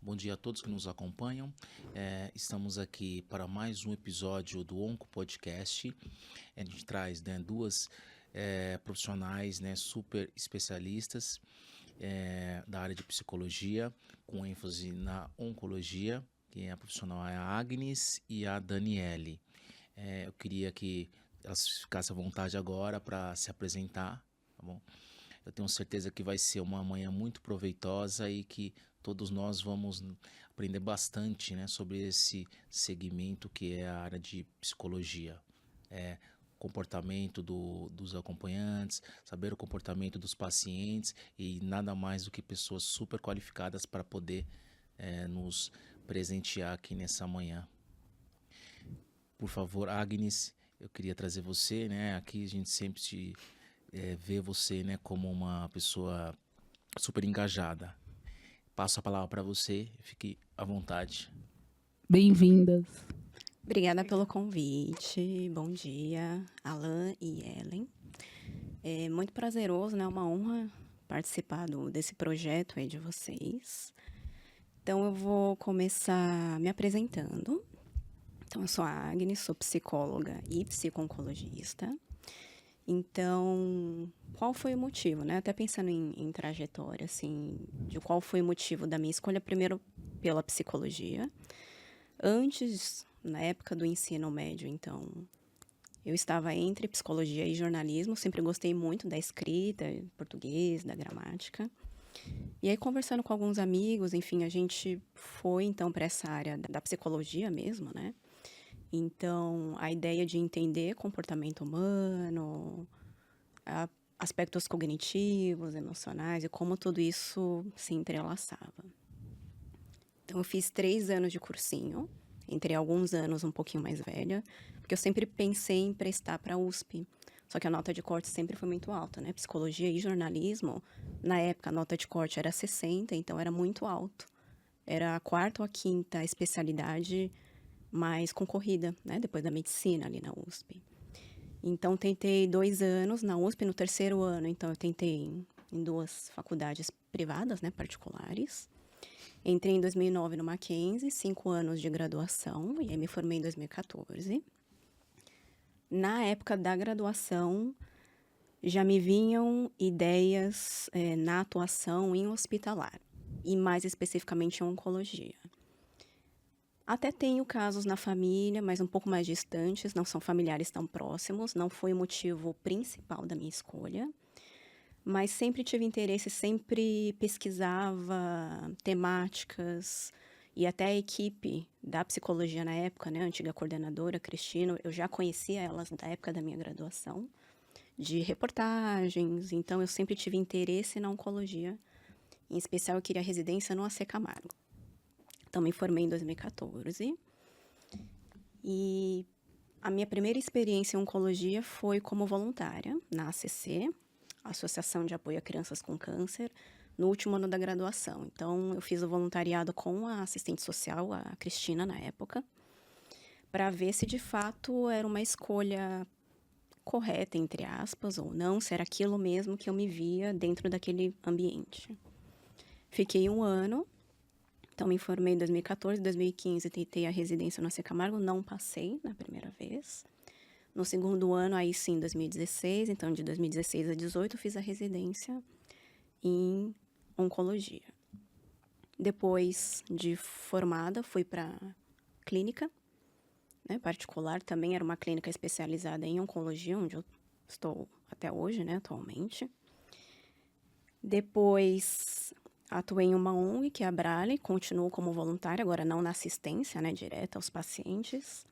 Bom dia a todos que nos acompanham. Estamos aqui para mais um episódio do Onco Podcast. A gente traz duas profissionais super especialistas da área de psicologia, com ênfase na oncologia, que a profissional é a Agnes e a Daniele. Eu queria que elas ficassem à vontade agora para se apresentar, tá bom? Eu tenho certeza que vai ser uma manhã muito proveitosa e que todos nós vamos aprender bastante, sobre esse segmento que é a área de psicologia. Comportamento dos acompanhantes, saber o comportamento dos pacientes e nada mais do que pessoas super qualificadas para poder nos presentear aqui nessa manhã. Por favor, Agnes, eu queria trazer você, aqui a gente sempre vê você como uma pessoa super engajada. Passo a palavra para você, fique à vontade. Bem-vindas. Obrigada pelo convite. Bom dia, Alan e Ellen. É muito prazeroso, uma honra participar desse projeto aí de vocês. Então, eu vou começar me apresentando. Então, eu sou a Agnes, sou psicóloga e psico-oncologista. Então, qual foi o motivo, Até pensando em trajetória, assim, de qual foi o motivo da minha escolha, primeiro pela psicologia. Antes, na época do ensino médio, então, eu estava entre psicologia e jornalismo, sempre gostei muito da escrita, português, da gramática. E aí, conversando com alguns amigos, enfim, a gente foi, então, para essa área da psicologia mesmo, Então, a ideia de entender comportamento humano, aspectos cognitivos, emocionais e como tudo isso se entrelaçava. Então, eu fiz 3 anos de cursinho, entre alguns anos um pouquinho mais velha, porque eu sempre pensei em prestar para a USP. Só que a nota de corte sempre foi muito alta, Psicologia e jornalismo, na época a nota de corte era 60, então era muito alto. Era a 4ª ou a 5ª especialidade mais concorrida, depois da medicina ali na USP. Então, tentei 2 anos na USP, no 3º ano, então eu tentei em 2 faculdades privadas, particulares. Entrei em 2009 no Mackenzie, 5 anos de graduação, e aí me formei em 2014. Na época da graduação, já me vinham ideias na atuação em hospitalar, e mais especificamente em oncologia. Até tenho casos na família, mas um pouco mais distantes, não são familiares tão próximos, não foi o motivo principal da minha escolha. Mas sempre tive interesse, sempre pesquisava temáticas e até a equipe da psicologia na época, a antiga coordenadora, Cristina, eu já conhecia elas da época da minha graduação, de reportagens, então eu sempre tive interesse na oncologia. Em especial, eu queria residência no AC Camargo. Então, me formei em 2014. E a minha primeira experiência em oncologia foi como voluntária na ACC, Associação de Apoio a Crianças com Câncer, no último ano da graduação. Então, eu fiz o voluntariado com a assistente social, a Cristina, na época, para ver se de fato era uma escolha correta, entre aspas, ou não, se era aquilo mesmo que eu me via dentro daquele ambiente. Fiquei 1 ano. Então, me formei em 2014, 2015, tentei a residência no AC Camargo, não passei na primeira vez. No segundo ano, aí sim, 2016, então de 2016 a 2018, fiz a residência em oncologia. Depois de formada, fui para clínica, particular, também era uma clínica especializada em oncologia, onde eu estou até hoje, atualmente. Depois atuei em uma ONG, que é a Abrale, continuo como voluntária, agora não na assistência, direta aos pacientes.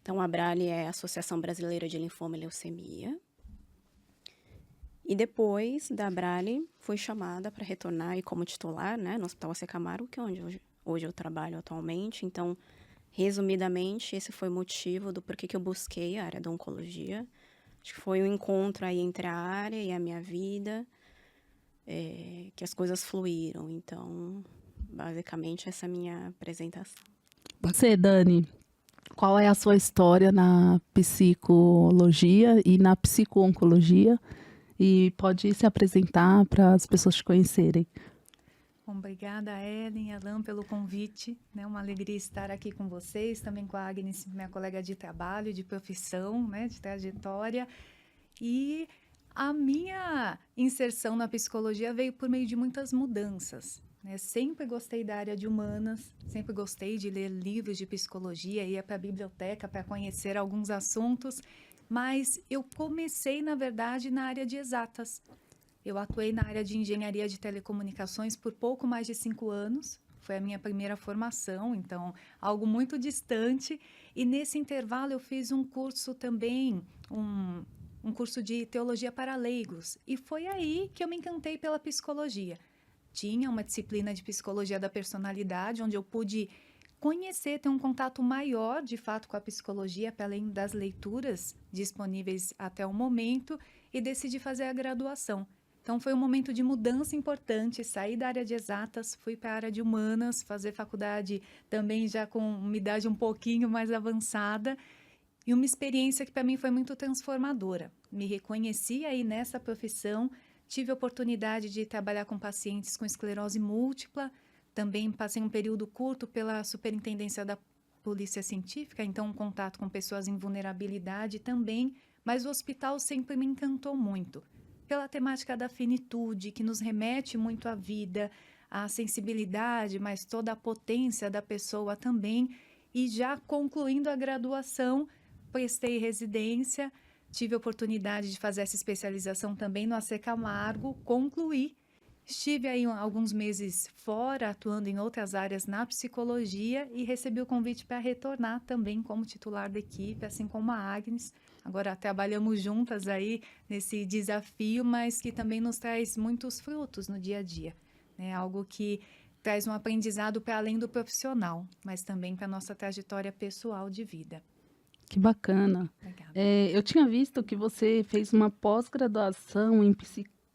Então, a Abrale é a Associação Brasileira de Linfoma e Leucemia. E depois da Abrale, fui chamada para retornar aí como titular, no Hospital AC Camargo, que é onde hoje eu trabalho atualmente. Então, resumidamente, esse foi o motivo do porquê que eu busquei a área da oncologia. Acho que foi um encontro aí entre a área e a minha vida, que as coisas fluíram. Então, basicamente, essa é a minha apresentação. Você, Dani, qual é a sua história na psicologia e na psico-oncologia? E pode se apresentar para as pessoas te conhecerem. Bom, Bom, obrigada, Ellen e Alan, pelo convite. Né? Uma alegria estar aqui com vocês, também com a Agnes, minha colega de trabalho, de profissão, né? De trajetória. E a minha inserção na psicologia veio por meio de muitas mudanças. Né? Sempre gostei da área de humanas, sempre gostei de ler livros de psicologia, ia para a biblioteca para conhecer alguns assuntos, mas eu comecei, na verdade, na área de exatas. Eu atuei na área de engenharia de telecomunicações por pouco mais de 5 anos. Foi a minha primeira formação, então algo muito distante. E nesse intervalo eu fiz um curso também, um curso de teologia para leigos. E foi aí que eu me encantei pela psicologia. Tinha uma disciplina de psicologia da personalidade, onde eu pude conhecer, ter um contato maior, de fato, com a psicologia, para além das leituras disponíveis até o momento, e decidi fazer a graduação. Então, foi um momento de mudança importante, saí da área de exatas, fui para a área de humanas, fazer faculdade também já com uma idade um pouquinho mais avançada, e uma experiência que para mim foi muito transformadora. Me reconheci aí nessa profissão, tive a oportunidade de trabalhar com pacientes com esclerose múltipla, também passei um período curto pela superintendência da polícia científica, então um contato com pessoas em vulnerabilidade também, mas o hospital sempre me encantou muito. Pela temática da finitude, que nos remete muito à vida, à sensibilidade, mas toda a potência da pessoa também. E já concluindo a graduação, prestei residência, tive a oportunidade de fazer essa especialização também no AC Camargo, concluí. Estive aí alguns meses fora, atuando em outras áreas na psicologia e recebi o convite para retornar também como titular da equipe, assim como a Agnes. Agora trabalhamos juntas aí nesse desafio, mas que também nos traz muitos frutos no dia a dia. Né? Algo que traz um aprendizado para além do profissional, mas também para a nossa trajetória pessoal de vida. Que bacana. Obrigada. Eu tinha visto que você fez uma pós-graduação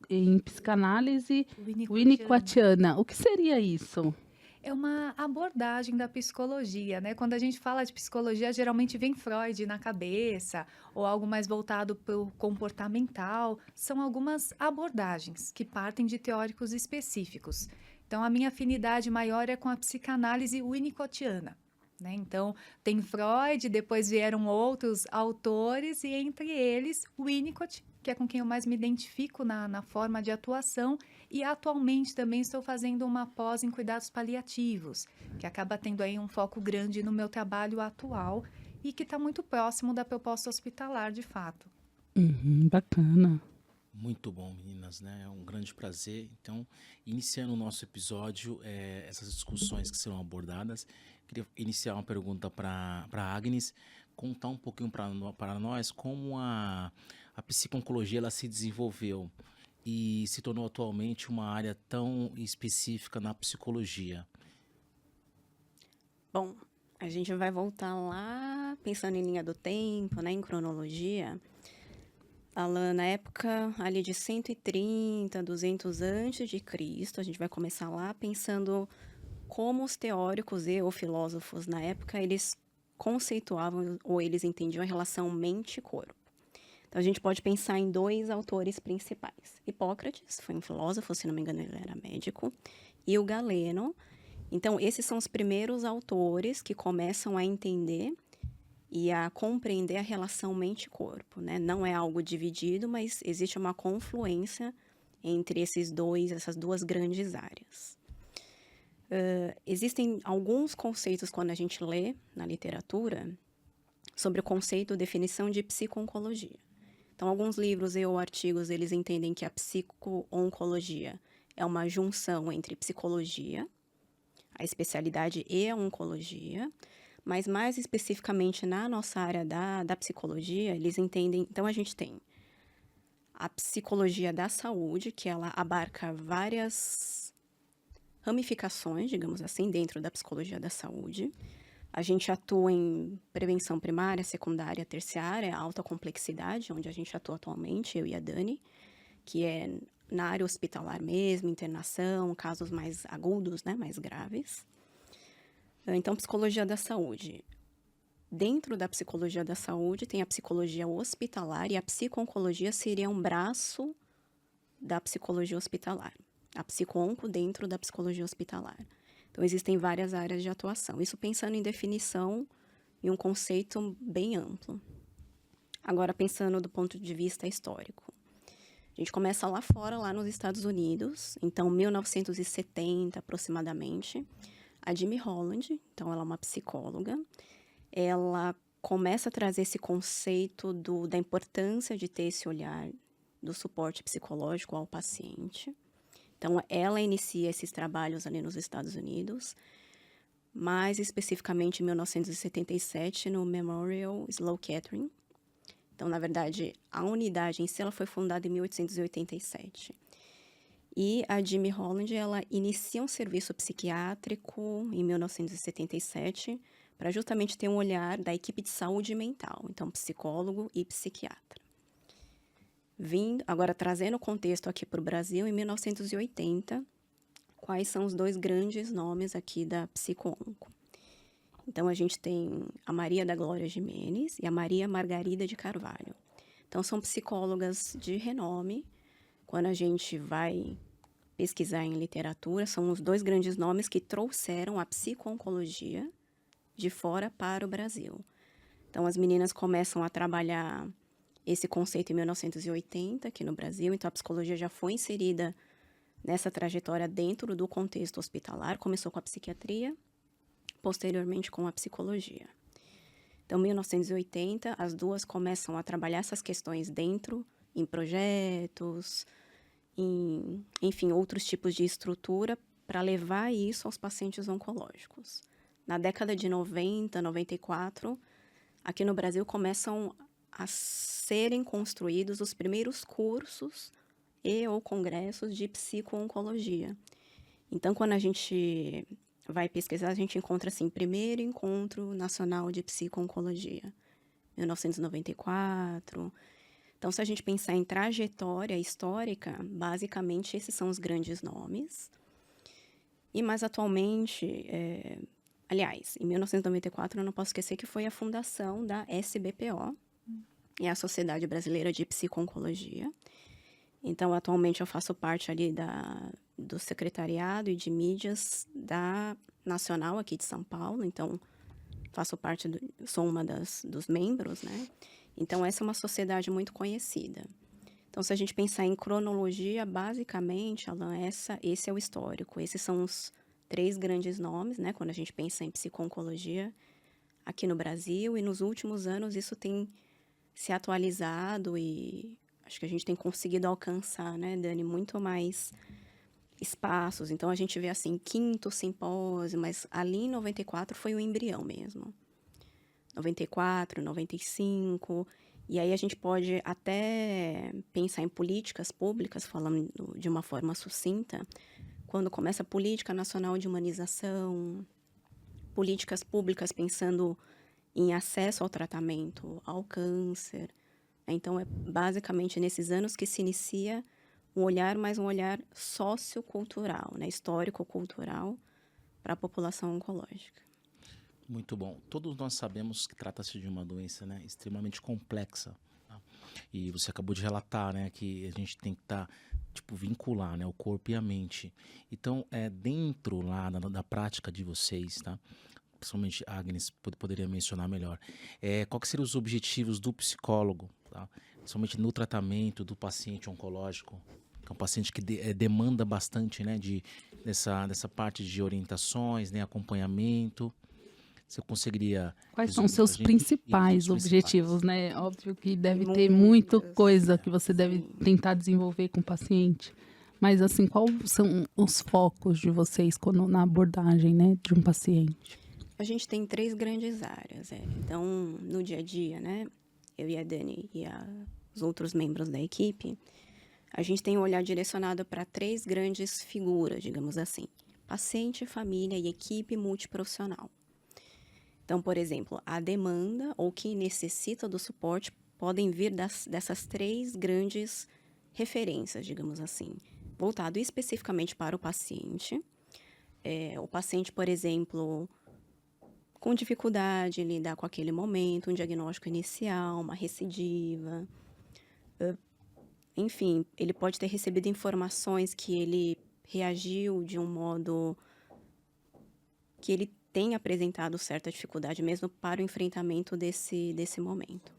em psicanálise winnicottiana. O que seria isso? É uma abordagem da psicologia, né? Quando a gente fala de psicologia, geralmente vem Freud na cabeça, ou algo mais voltado para o comportamental. São algumas abordagens que partem de teóricos específicos. Então, a minha afinidade maior é com a psicanálise winnicottiana. Né? Então, tem Freud, depois vieram outros autores, e entre eles, Winnicott, que é com quem eu mais me identifico na forma de atuação, e atualmente também estou fazendo uma pós em cuidados paliativos, que acaba tendo aí um foco grande no meu trabalho atual e que está muito próximo da proposta hospitalar, de fato. Bacana. Muito bom, meninas, né? É um grande prazer. Então, iniciando o nosso episódio, essas discussões que serão abordadas, queria iniciar uma pergunta para a Agnes, contar um pouquinho para nós como a psico-oncologia ela se desenvolveu e se tornou atualmente uma área tão específica na psicologia. Bom, a gente vai voltar lá, pensando em linha do tempo, né, em cronologia. Alan, na época ali de 130, 200 antes de Cristo, a gente vai começar lá pensando como os teóricos ou filósofos na época, eles conceituavam ou eles entendiam a relação mente-corpo. Então, a gente pode pensar em 2 autores principais. Hipócrates foi um filósofo, se não me engano, ele era médico, e o Galeno. Então, esses são os primeiros autores que começam a entender e a compreender a relação mente-corpo, né? Não é algo dividido, mas existe uma confluência entre essas 2 grandes áreas. Existem alguns conceitos quando a gente lê na literatura sobre o conceito, definição de psico-oncologia. Então, alguns livros ou artigos, eles entendem que a psico-oncologia é uma junção entre psicologia, a especialidade e a oncologia, mas mais especificamente na nossa área da psicologia, eles entendem... Então, a gente tem a psicologia da saúde, que ela abarca várias ramificações, digamos assim, dentro da psicologia da saúde. A gente atua em prevenção primária, secundária, terciária, alta complexidade, onde a gente atua atualmente, eu e a Dani, que é na área hospitalar mesmo, internação, casos mais agudos, né, mais graves. Então, psicologia da saúde. Dentro da psicologia da saúde, tem a psicologia hospitalar e a psico-oncologia seria um braço da psicologia hospitalar. a psiconco dentro da psicologia hospitalar. Então, existem várias áreas de atuação. Isso pensando em definição e um conceito bem amplo. Agora, pensando do ponto de vista histórico. A gente começa lá fora, lá nos Estados Unidos. Então, 1970, aproximadamente. A Jimmy Holland, então ela é uma psicóloga. Ela começa a trazer esse conceito da importância de ter esse olhar do suporte psicológico ao paciente. Então, ela inicia esses trabalhos ali nos Estados Unidos, mais especificamente em 1977, no Memorial Sloan Kettering. Então, na verdade, a unidade em si ela foi fundada em 1887. E a Jimmy Holland, ela inicia um serviço psiquiátrico em 1977, para justamente ter um olhar da equipe de saúde mental, então psicólogo e psiquiatra. Agora, trazendo o contexto aqui para o Brasil, em 1980, quais são os dois grandes nomes aqui da psico-onco? Então, a gente tem a Maria da Glória Gimenez e a Maria Margarida de Carvalho. Então, são psicólogas de renome. Quando a gente vai pesquisar em literatura, são os dois grandes nomes que trouxeram a psico-oncologia de fora para o Brasil. Então, as meninas começam a trabalhar esse conceito em 1980 aqui no Brasil. Então, a psicologia já foi inserida nessa trajetória dentro do contexto hospitalar. Começou com a psiquiatria, posteriormente com a psicologia. Então, em 1980, as duas começam a trabalhar essas questões dentro, em projetos, enfim, outros tipos de estrutura para levar isso aos pacientes oncológicos. Na década de 90, 94, aqui no Brasil começam a serem construídos os primeiros cursos ou congressos de psico-oncologia. Então, quando a gente vai pesquisar, a gente encontra, assim, primeiro encontro nacional de psico-oncologia, 1994. Então, se a gente pensar em trajetória histórica, basicamente esses são os grandes nomes. E mais atualmente, aliás, em 1994, eu não posso esquecer que foi a fundação da SBPO, é a Sociedade Brasileira de Psico-Oncologia. Então, atualmente eu faço parte ali do secretariado e de mídias da Nacional aqui de São Paulo. Então, sou uma dos membros, né? Então, essa é uma sociedade muito conhecida. Então, se a gente pensar em cronologia, basicamente, Alan, esse é o histórico. Esses são os 3 grandes nomes, né? Quando a gente pensa em psico-oncologia aqui no Brasil. E nos últimos anos, isso tem se atualizado e acho que a gente tem conseguido alcançar, né, Dani, muito mais espaços. Então, a gente vê, assim, 5º simpósio, mas ali em 94 foi o embrião mesmo. 94, 95, e aí a gente pode até pensar em políticas públicas, falando de uma forma sucinta, quando começa a Política Nacional de Humanização, políticas públicas pensando em acesso ao tratamento, ao câncer. Então, é basicamente nesses anos que se inicia um olhar, mais um olhar sociocultural, né, histórico-cultural para a população oncológica. Muito bom. Todos nós sabemos que trata-se de uma doença, né, extremamente complexa. Tá? E você acabou de relatar, né, que a gente tem que vincular, né, o corpo e a mente. Então, dentro lá da prática de vocês, tá? Principalmente a Agnes poderia mencionar melhor. Quais seriam os objetivos do psicólogo, tá? Principalmente no tratamento do paciente oncológico, que é um paciente que demanda bastante, né, dessa parte de orientações, né, acompanhamento. Você conseguiria... Quais são os seus principais objetivos, né? Óbvio que deve ter muita coisa que você deve tentar desenvolver com o paciente. Mas, assim, quais são os focos de vocês na abordagem, né, de um paciente? A gente tem 3 grandes áreas. Então, no dia a dia, né, eu e a Dani e os outros membros da equipe, a gente tem um olhar direcionado para 3 grandes figuras, digamos assim. Paciente, família e equipe multiprofissional. Então, por exemplo, a demanda ou quem necessita do suporte podem vir dessas 3 grandes referências, digamos assim, voltado especificamente para o paciente. O paciente, por exemplo, com dificuldade em lidar com aquele momento, um diagnóstico inicial, uma recidiva. Enfim, ele pode ter recebido informações que ele reagiu de um modo que ele tem apresentado certa dificuldade mesmo para o enfrentamento desse momento.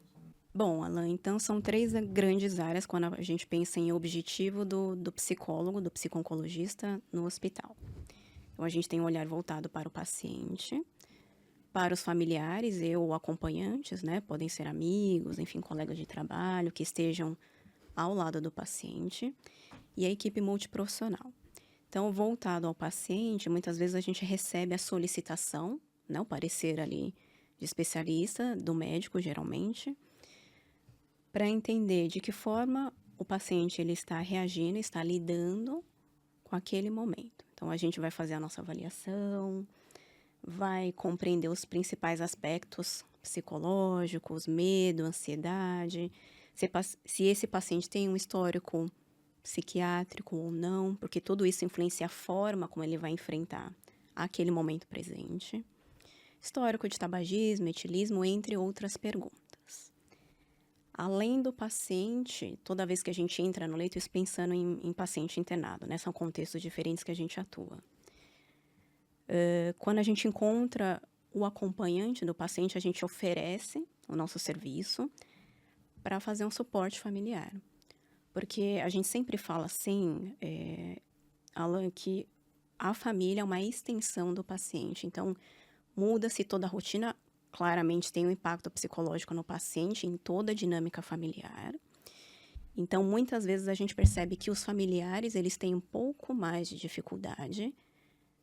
Bom, Alan, então são 3 grandes áreas quando a gente pensa em objetivo do psicólogo, do psico-oncologista no hospital. Então, a gente tem um olhar voltado para o paciente, para os familiares ou acompanhantes, né? Podem ser amigos, enfim, colegas de trabalho que estejam ao lado do paciente, e a equipe multiprofissional. Então, voltado ao paciente, muitas vezes a gente recebe a solicitação, né, o parecer ali de especialista, do médico, geralmente, para entender de que forma o paciente ele está reagindo, está lidando com aquele momento. Então, a gente vai fazer a nossa avaliação, vai compreender os principais aspectos psicológicos, medo, ansiedade, se esse paciente tem um histórico psiquiátrico ou não, porque tudo isso influencia a forma como ele vai enfrentar aquele momento presente. Histórico de tabagismo, etilismo, entre outras perguntas. Além do paciente, toda vez que a gente entra no leito, isso pensando em paciente internado, né? São contextos diferentes que a gente atua. Quando a gente encontra o acompanhante do paciente, a gente oferece o nosso serviço para fazer um suporte familiar. Porque a gente sempre fala assim, Alan, que a família é uma extensão do paciente. Então, muda-se toda a rotina, claramente tem um impacto psicológico no paciente, em toda a dinâmica familiar. Então, muitas vezes a gente percebe que os familiares, eles têm um pouco mais de dificuldade,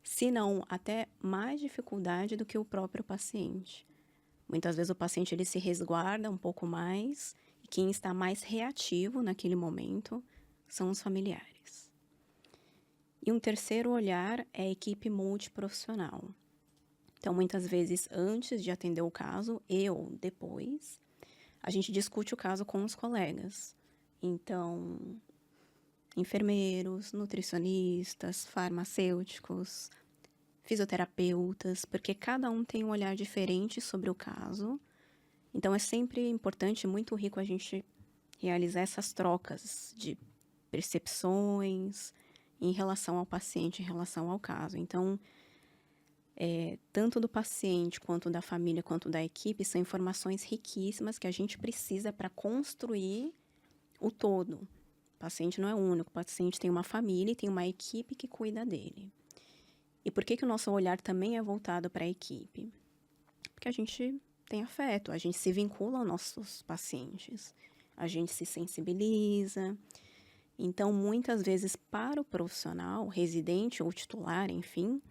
se não até mais dificuldade do que o próprio paciente. Muitas vezes o paciente ele se resguarda um pouco mais, e quem está mais reativo naquele momento são os familiares. E um terceiro olhar é a equipe multiprofissional. Então, muitas vezes, antes de atender o caso, ou depois, a gente discute o caso com os colegas. Então, enfermeiros, nutricionistas, farmacêuticos, fisioterapeutas, porque cada um tem um olhar diferente sobre o caso. Então, é sempre importante, muito rico a gente realizar essas trocas de percepções em relação ao paciente, em relação ao caso. Então, tanto do paciente, quanto da família, quanto da equipe, são informações riquíssimas que a gente precisa para construir o todo. O paciente não é único, o paciente tem uma família e tem uma equipe que cuida dele. E por que o nosso olhar também é voltado para a equipe? Porque a gente tem afeto, a gente se vincula aos nossos pacientes, a gente se sensibiliza. Então, muitas vezes, para o profissional, residente ou titular, enfim,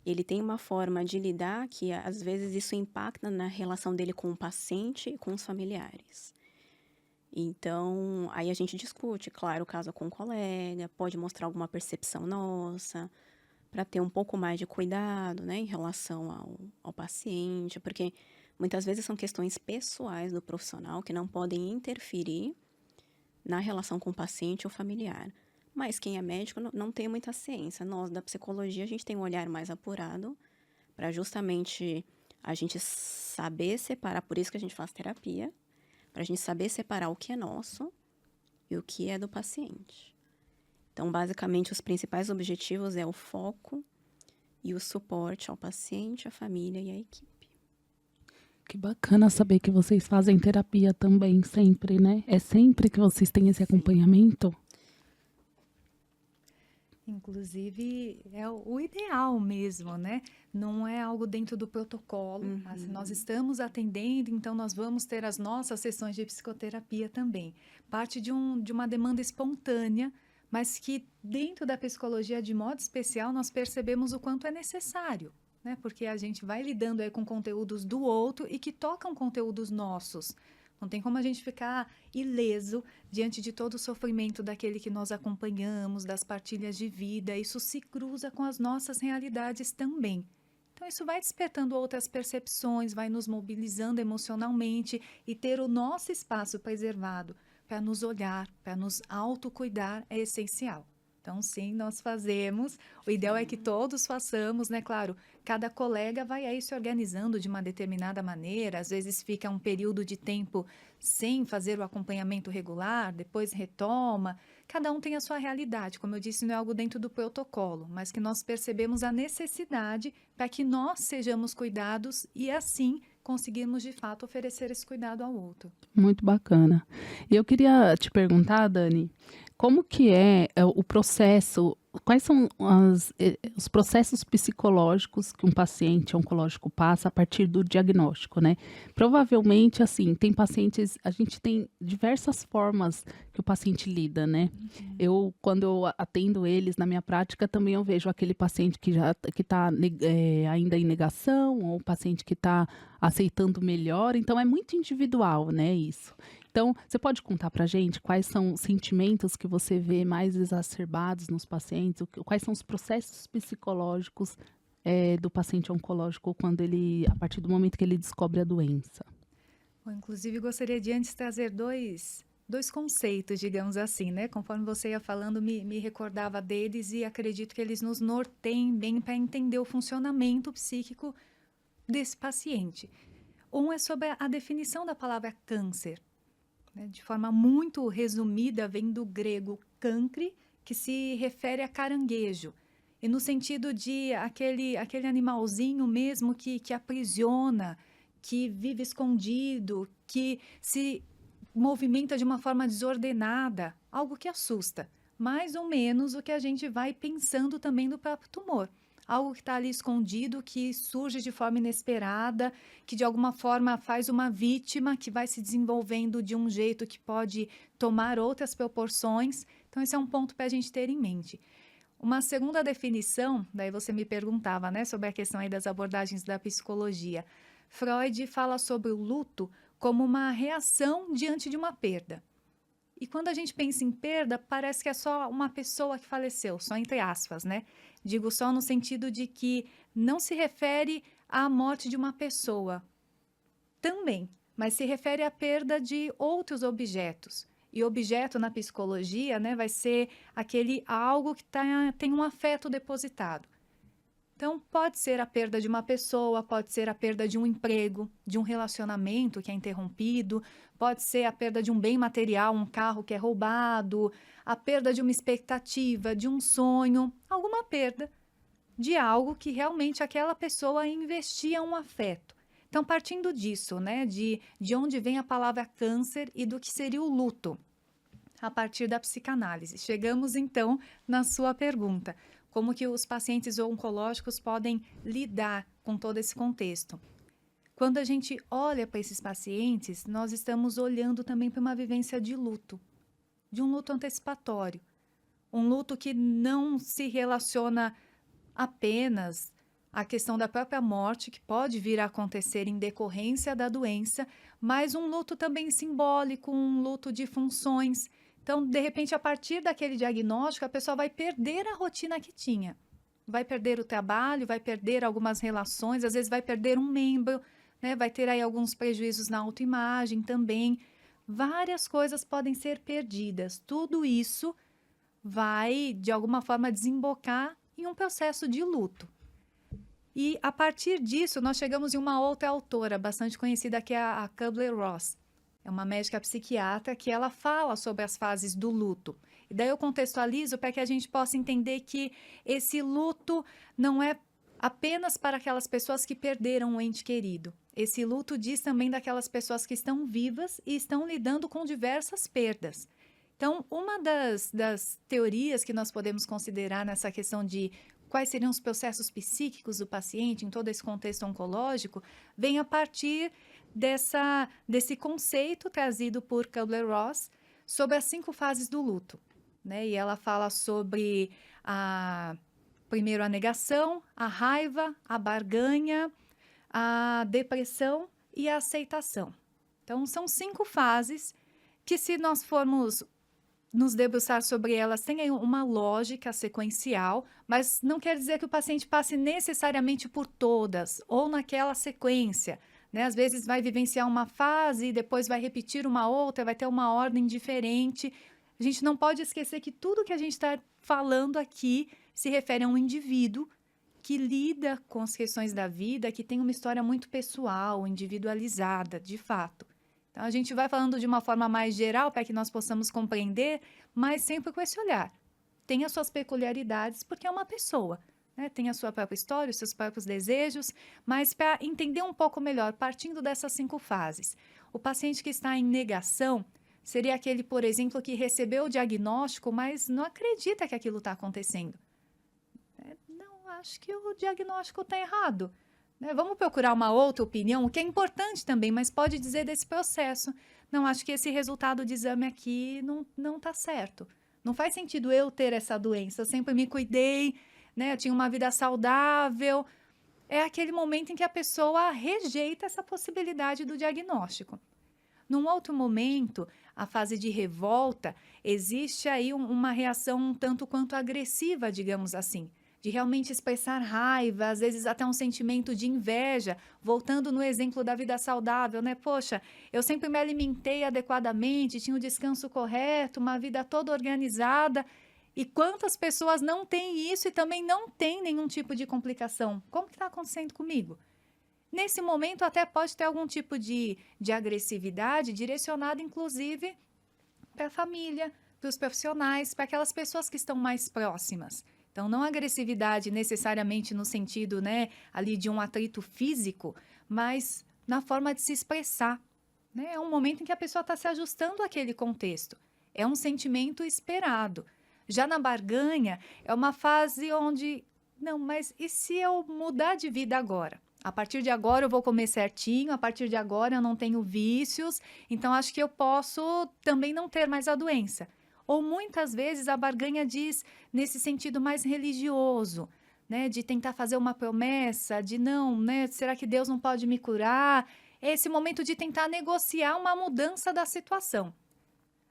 ele tem uma forma de lidar que, às vezes, isso impacta na relação dele com o paciente e com os familiares. Então, aí a gente discute, claro, o caso com um colega, pode mostrar alguma percepção nossa, para ter um pouco mais de cuidado, né, em relação ao paciente, porque muitas vezes são questões pessoais do profissional que não podem interferir na relação com o paciente ou familiar. Mas quem é médico não tem muita ciência. Nós, da psicologia, a gente tem um olhar mais apurado para justamente a gente saber separar, por isso que a gente faz terapia, para a gente saber separar o que é nosso e o que é do paciente. Então, basicamente, os principais objetivos é o foco e o suporte ao paciente, à família e à equipe. Que bacana saber que vocês fazem terapia também, sempre, né? É sempre que vocês têm esse acompanhamento? Inclusive, é o ideal mesmo, né? Não é algo dentro do protocolo. Mas nós estamos atendendo, então nós vamos ter as nossas sessões de psicoterapia também. Parte de uma demanda espontânea, mas que dentro da psicologia, de modo especial, nós percebemos o quanto é necessário, né? Porque a gente vai lidando aí com conteúdos do outro e que tocam conteúdos nossos. Não tem como a gente ficar ileso diante de todo o sofrimento daquele que nós acompanhamos, das partilhas de vida. Isso se cruza com as nossas realidades também. Então, isso vai despertando outras percepções, vai nos mobilizando emocionalmente e ter o nosso espaço preservado para nos olhar, para nos autocuidar é essencial. Então, sim, nós fazemos. O ideal é que todos façamos, né? Claro, cada colega vai aí se organizando de uma determinada maneira. Às vezes fica um período de tempo sem fazer o acompanhamento regular, depois retoma. cada um tem a sua realidade. Como eu disse, não é algo dentro do protocolo, mas que nós percebemos a necessidade para que nós sejamos cuidados e assim conseguirmos, de fato, oferecer esse cuidado ao outro. Muito bacana. E eu queria te perguntar, Dani, como que é o processo, quais são os processos psicológicos que um paciente oncológico passa a partir do diagnóstico, né? Provavelmente, assim, tem pacientes, a gente tem diversas formas que o paciente lida, né? Quando eu atendo eles na minha prática, também eu vejo aquele paciente que está ainda em negação, ou o paciente que está aceitando melhor, então é muito individual, né, isso. Então, você pode contar para a gente quais são os sentimentos que você vê mais exacerbados nos pacientes, quais são os processos psicológicos do paciente oncológico a partir do momento que ele descobre a doença? Bom, inclusive, gostaria de antes trazer dois conceitos, digamos assim, né? Conforme você ia falando, me recordava deles e acredito que eles nos norteiem bem para entender o funcionamento psíquico desse paciente. Um é sobre a definição da palavra câncer. De forma muito resumida, vem do grego cancre, que se refere a caranguejo. E no sentido de aquele animalzinho mesmo que aprisiona, que vive escondido, que se movimenta de uma forma desordenada, algo que assusta. Mais ou menos o que a gente vai pensando também do próprio tumor. Algo que está ali escondido, que surge de forma inesperada, que de alguma forma faz uma vítima que vai se desenvolvendo de um jeito que pode tomar outras proporções. Então, esse é um ponto para a gente ter em mente. Uma segunda definição, daí você me perguntava, né, sobre a questão aí das abordagens da psicologia. Freud fala sobre o luto como uma reação diante de uma perda. E quando a gente pensa em perda, parece que é só uma pessoa que faleceu, só entre aspas, né? Digo só no sentido de que não se refere à morte de uma pessoa também, mas se refere à perda de outros objetos. E objeto na psicologia, né, vai ser aquele algo que tem um afeto depositado. Então, pode ser a perda de uma pessoa, pode ser a perda de um emprego, de um relacionamento que é interrompido, pode ser a perda de um bem material, um carro que é roubado, a perda de uma expectativa, de um sonho, alguma perda de algo que realmente aquela pessoa investia um afeto. Então, partindo disso, né, de onde vem a palavra câncer e do que seria o luto, a partir da psicanálise. Chegamos, então, na sua pergunta. Como que os pacientes oncológicos podem lidar com todo esse contexto? Quando a gente olha para esses pacientes, nós estamos olhando também para uma vivência de luto um luto antecipatório. Um luto que não se relaciona apenas à questão da própria morte, que pode vir a acontecer em decorrência da doença, mas um luto também simbólico, um luto de funções. Então, de repente, a partir daquele diagnóstico, a pessoa vai perder a rotina que tinha. Vai perder o trabalho, vai perder algumas relações, às vezes vai perder um membro, né? Vai ter aí alguns prejuízos na autoimagem também. Várias coisas podem ser perdidas. Tudo isso vai, de alguma forma, desembocar em um processo de luto. E, a partir disso, nós chegamos em uma outra autora bastante conhecida, que é a Kubler-Ross. É uma médica psiquiatra que ela fala sobre as fases do luto. E daí eu contextualizo para que a gente possa entender que esse luto não é apenas para aquelas pessoas que perderam um ente querido. Esse luto diz também daquelas pessoas que estão vivas e estão lidando com diversas perdas. Então, uma das teorias que nós podemos considerar nessa questão de quais seriam os processos psíquicos do paciente em todo esse contexto oncológico, vem a partir desse conceito trazido por Kubler-Ross sobre as 5 fases do luto, né? E ela fala sobre primeiro a negação, a raiva, a barganha, a depressão e a aceitação. Então, são 5 fases que, se nós formos nos debruçar sobre elas, tem uma lógica sequencial, mas não quer dizer que o paciente passe necessariamente por todas ou naquela sequência, né? Às vezes vai vivenciar uma fase e depois vai repetir uma outra, vai ter uma ordem diferente. A gente não pode esquecer que tudo que a gente está falando aqui se refere a um indivíduo que lida com as questões da vida, que tem uma história muito pessoal, individualizada, de fato. Então, a gente vai falando de uma forma mais geral para que nós possamos compreender, mas sempre com esse olhar. Tem as suas peculiaridades, porque é uma pessoa, né? Tem a sua própria história, os seus próprios desejos, mas para entender um pouco melhor, partindo dessas 5 fases. O paciente que está em negação seria aquele, por exemplo, que recebeu o diagnóstico, mas não acredita que aquilo está acontecendo. Não, acho que o diagnóstico está errado. Vamos procurar uma outra opinião, o que é importante também, mas pode dizer desse processo. Não, acho que esse resultado de exame aqui não está certo. Não faz sentido eu ter essa doença. Eu sempre me cuidei, né? Eu tinha uma vida saudável. É aquele momento em que a pessoa rejeita essa possibilidade do diagnóstico. Num outro momento, a fase de revolta, existe aí uma reação um tanto quanto agressiva, digamos assim, de realmente expressar raiva, às vezes até um sentimento de inveja, voltando no exemplo da vida saudável, né? Poxa, eu sempre me alimentei adequadamente, tinha o descanso correto, uma vida toda organizada, e quantas pessoas não têm isso e também não têm nenhum tipo de complicação? Como que está acontecendo comigo? Nesse momento até pode ter algum tipo de agressividade direcionada, inclusive, para a família, para os profissionais, para aquelas pessoas que estão mais próximas. Então, não agressividade necessariamente no sentido, né, ali de um atrito físico, mas na forma de se expressar. Né? É um momento em que a pessoa está se ajustando àquele contexto. É um sentimento esperado. Já na barganha, é uma fase onde, não, mas e se eu mudar de vida agora? A partir de agora eu vou comer certinho, a partir de agora eu não tenho vícios, então acho que eu posso também não ter mais a doença. Ou muitas vezes a barganha diz nesse sentido mais religioso, né? De tentar fazer uma promessa, de não, né? Será que Deus não pode me curar? É esse momento de tentar negociar uma mudança da situação.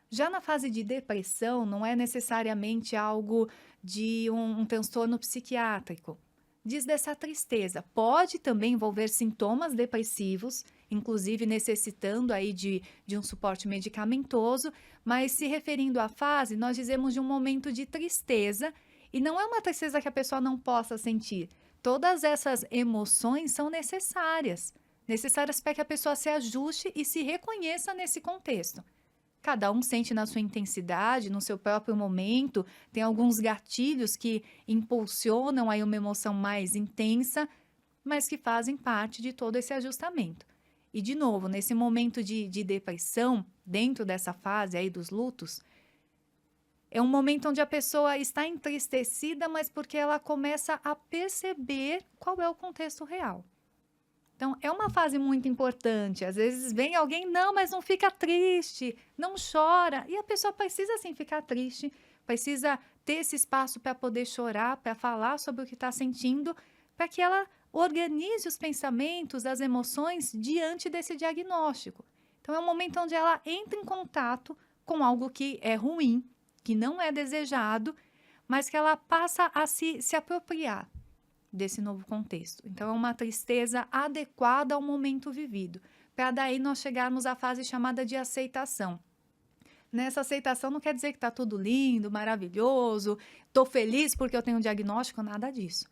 Já na fase de depressão, não é necessariamente algo de um transtorno psiquiátrico. Diz dessa tristeza. Pode também envolver sintomas depressivos, inclusive necessitando aí de um suporte medicamentoso, mas se referindo à fase, nós dizemos de um momento de tristeza, e não é uma tristeza que a pessoa não possa sentir. Todas essas emoções são necessárias para que a pessoa se ajuste e se reconheça nesse contexto. Cada um sente na sua intensidade, no seu próprio momento, tem alguns gatilhos que impulsionam aí uma emoção mais intensa, mas que fazem parte de todo esse ajustamento. E, de novo, nesse momento de depressão, dentro dessa fase aí dos lutos, é um momento onde a pessoa está entristecida, mas porque ela começa a perceber qual é o contexto real. Então, é uma fase muito importante. Às vezes vem alguém, não, mas não fica triste, não chora. E a pessoa precisa, sim, ficar triste, precisa ter esse espaço para poder chorar, para falar sobre o que está sentindo, para que ela organize os pensamentos, as emoções diante desse diagnóstico. Então, é um momento onde ela entra em contato com algo que é ruim, que não é desejado, mas que ela passa a se apropriar desse novo contexto. Então, é uma tristeza adequada ao momento vivido, para daí nós chegarmos à fase chamada de aceitação. Nessa aceitação não quer dizer que está tudo lindo, maravilhoso, estou feliz porque eu tenho um diagnóstico, nada disso.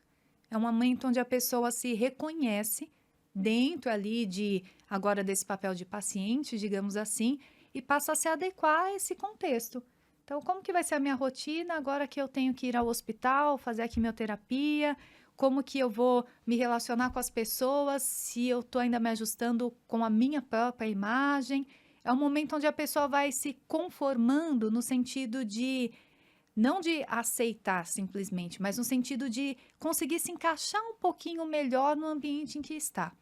É um momento onde a pessoa se reconhece dentro ali agora desse papel de paciente, digamos assim, e passa a se adequar a esse contexto. Então, como que vai ser a minha rotina agora que eu tenho que ir ao hospital, fazer a quimioterapia? Como que eu vou me relacionar com as pessoas se eu estou ainda me ajustando com a minha própria imagem? É um momento onde a pessoa vai se conformando no sentido de, não de aceitar simplesmente, mas no sentido de conseguir se encaixar um pouquinho melhor no ambiente em que está.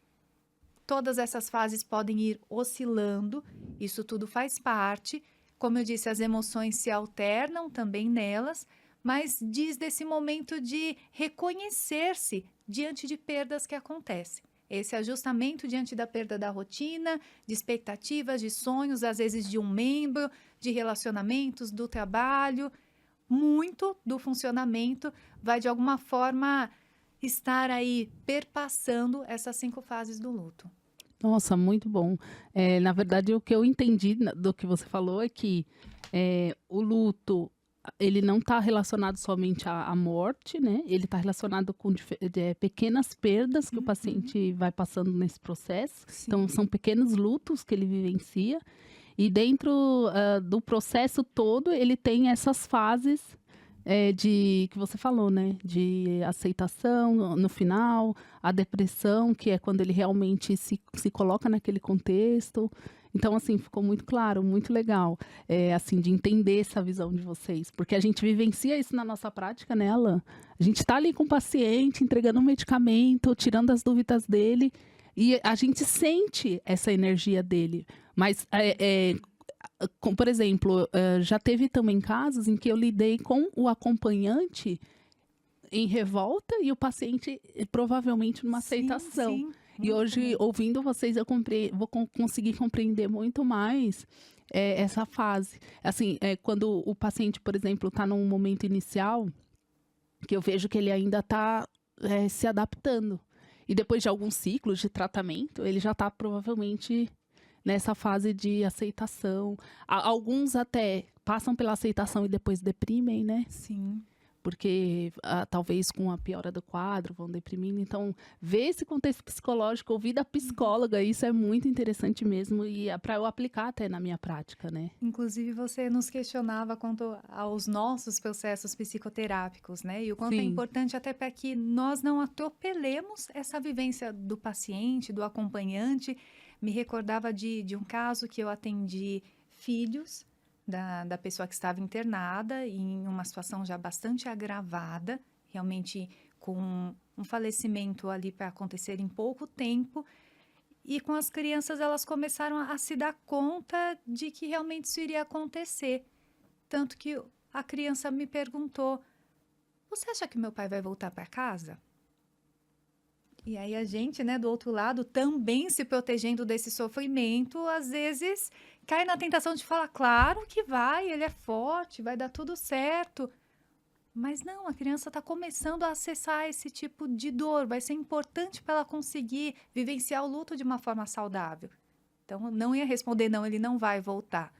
Todas essas fases podem ir oscilando, isso tudo faz parte. Como eu disse, as emoções se alternam também nelas, mas diz desse momento de reconhecer-se diante de perdas que acontecem. Esse ajustamento diante da perda da rotina, de expectativas, de sonhos, às vezes de um membro, de relacionamentos, do trabalho, muito do funcionamento vai de alguma forma estar aí perpassando essas 5 fases do luto. Nossa, muito bom. Na verdade, o que eu entendi do que você falou é que o luto, ele não está relacionado somente à morte, né? Ele está relacionado com pequenas perdas que o paciente vai passando nesse processo. Sim. Então, são pequenos lutos que ele vivencia. E dentro do processo todo, ele tem essas fases que você falou, né? De aceitação no final, a depressão, que é quando ele realmente se coloca naquele contexto. Então, assim, ficou muito claro, muito legal, assim, de entender essa visão de vocês. Porque a gente vivencia isso na nossa prática, né, Alan? A gente está ali com o paciente, entregando um medicamento, tirando as dúvidas dele, e a gente sente essa energia dele. Mas, por exemplo, já teve também casos em que eu lidei com o acompanhante em revolta e o paciente provavelmente numa aceitação. Sim. E hoje, ouvindo vocês, eu vou conseguir compreender muito mais essa fase. Assim, quando o paciente, por exemplo, está num momento inicial, que eu vejo que ele ainda está se adaptando. E depois de alguns ciclos de tratamento, ele já está provavelmente nessa fase de aceitação. Alguns até passam pela aceitação e depois deprimem, né? Sim. Porque talvez com a piora do quadro vão deprimindo. Então, ver esse contexto psicológico, ouvir da psicóloga, isso é muito interessante mesmo e é para eu aplicar até na minha prática, né? Inclusive, você nos questionava quanto aos nossos processos psicoterápicos, né? E o quanto é Sim. importante até para que nós não atropelemos essa vivência do paciente, do acompanhante. Me recordava de um caso que eu atendi filhos da pessoa que estava internada em uma situação já bastante agravada, realmente com um falecimento ali para acontecer em pouco tempo. E com as crianças, elas começaram a se dar conta de que realmente isso iria acontecer. Tanto que a criança me perguntou, você acha que meu pai vai voltar para casa? E aí a gente, né, do outro lado, também se protegendo desse sofrimento, às vezes cai na tentação de falar, claro que vai, ele é forte, vai dar tudo certo. Mas não, a criança está começando a acessar esse tipo de dor, vai ser importante para ela conseguir vivenciar o luto de uma forma saudável. Então, não ia responder, não, ele não vai voltar.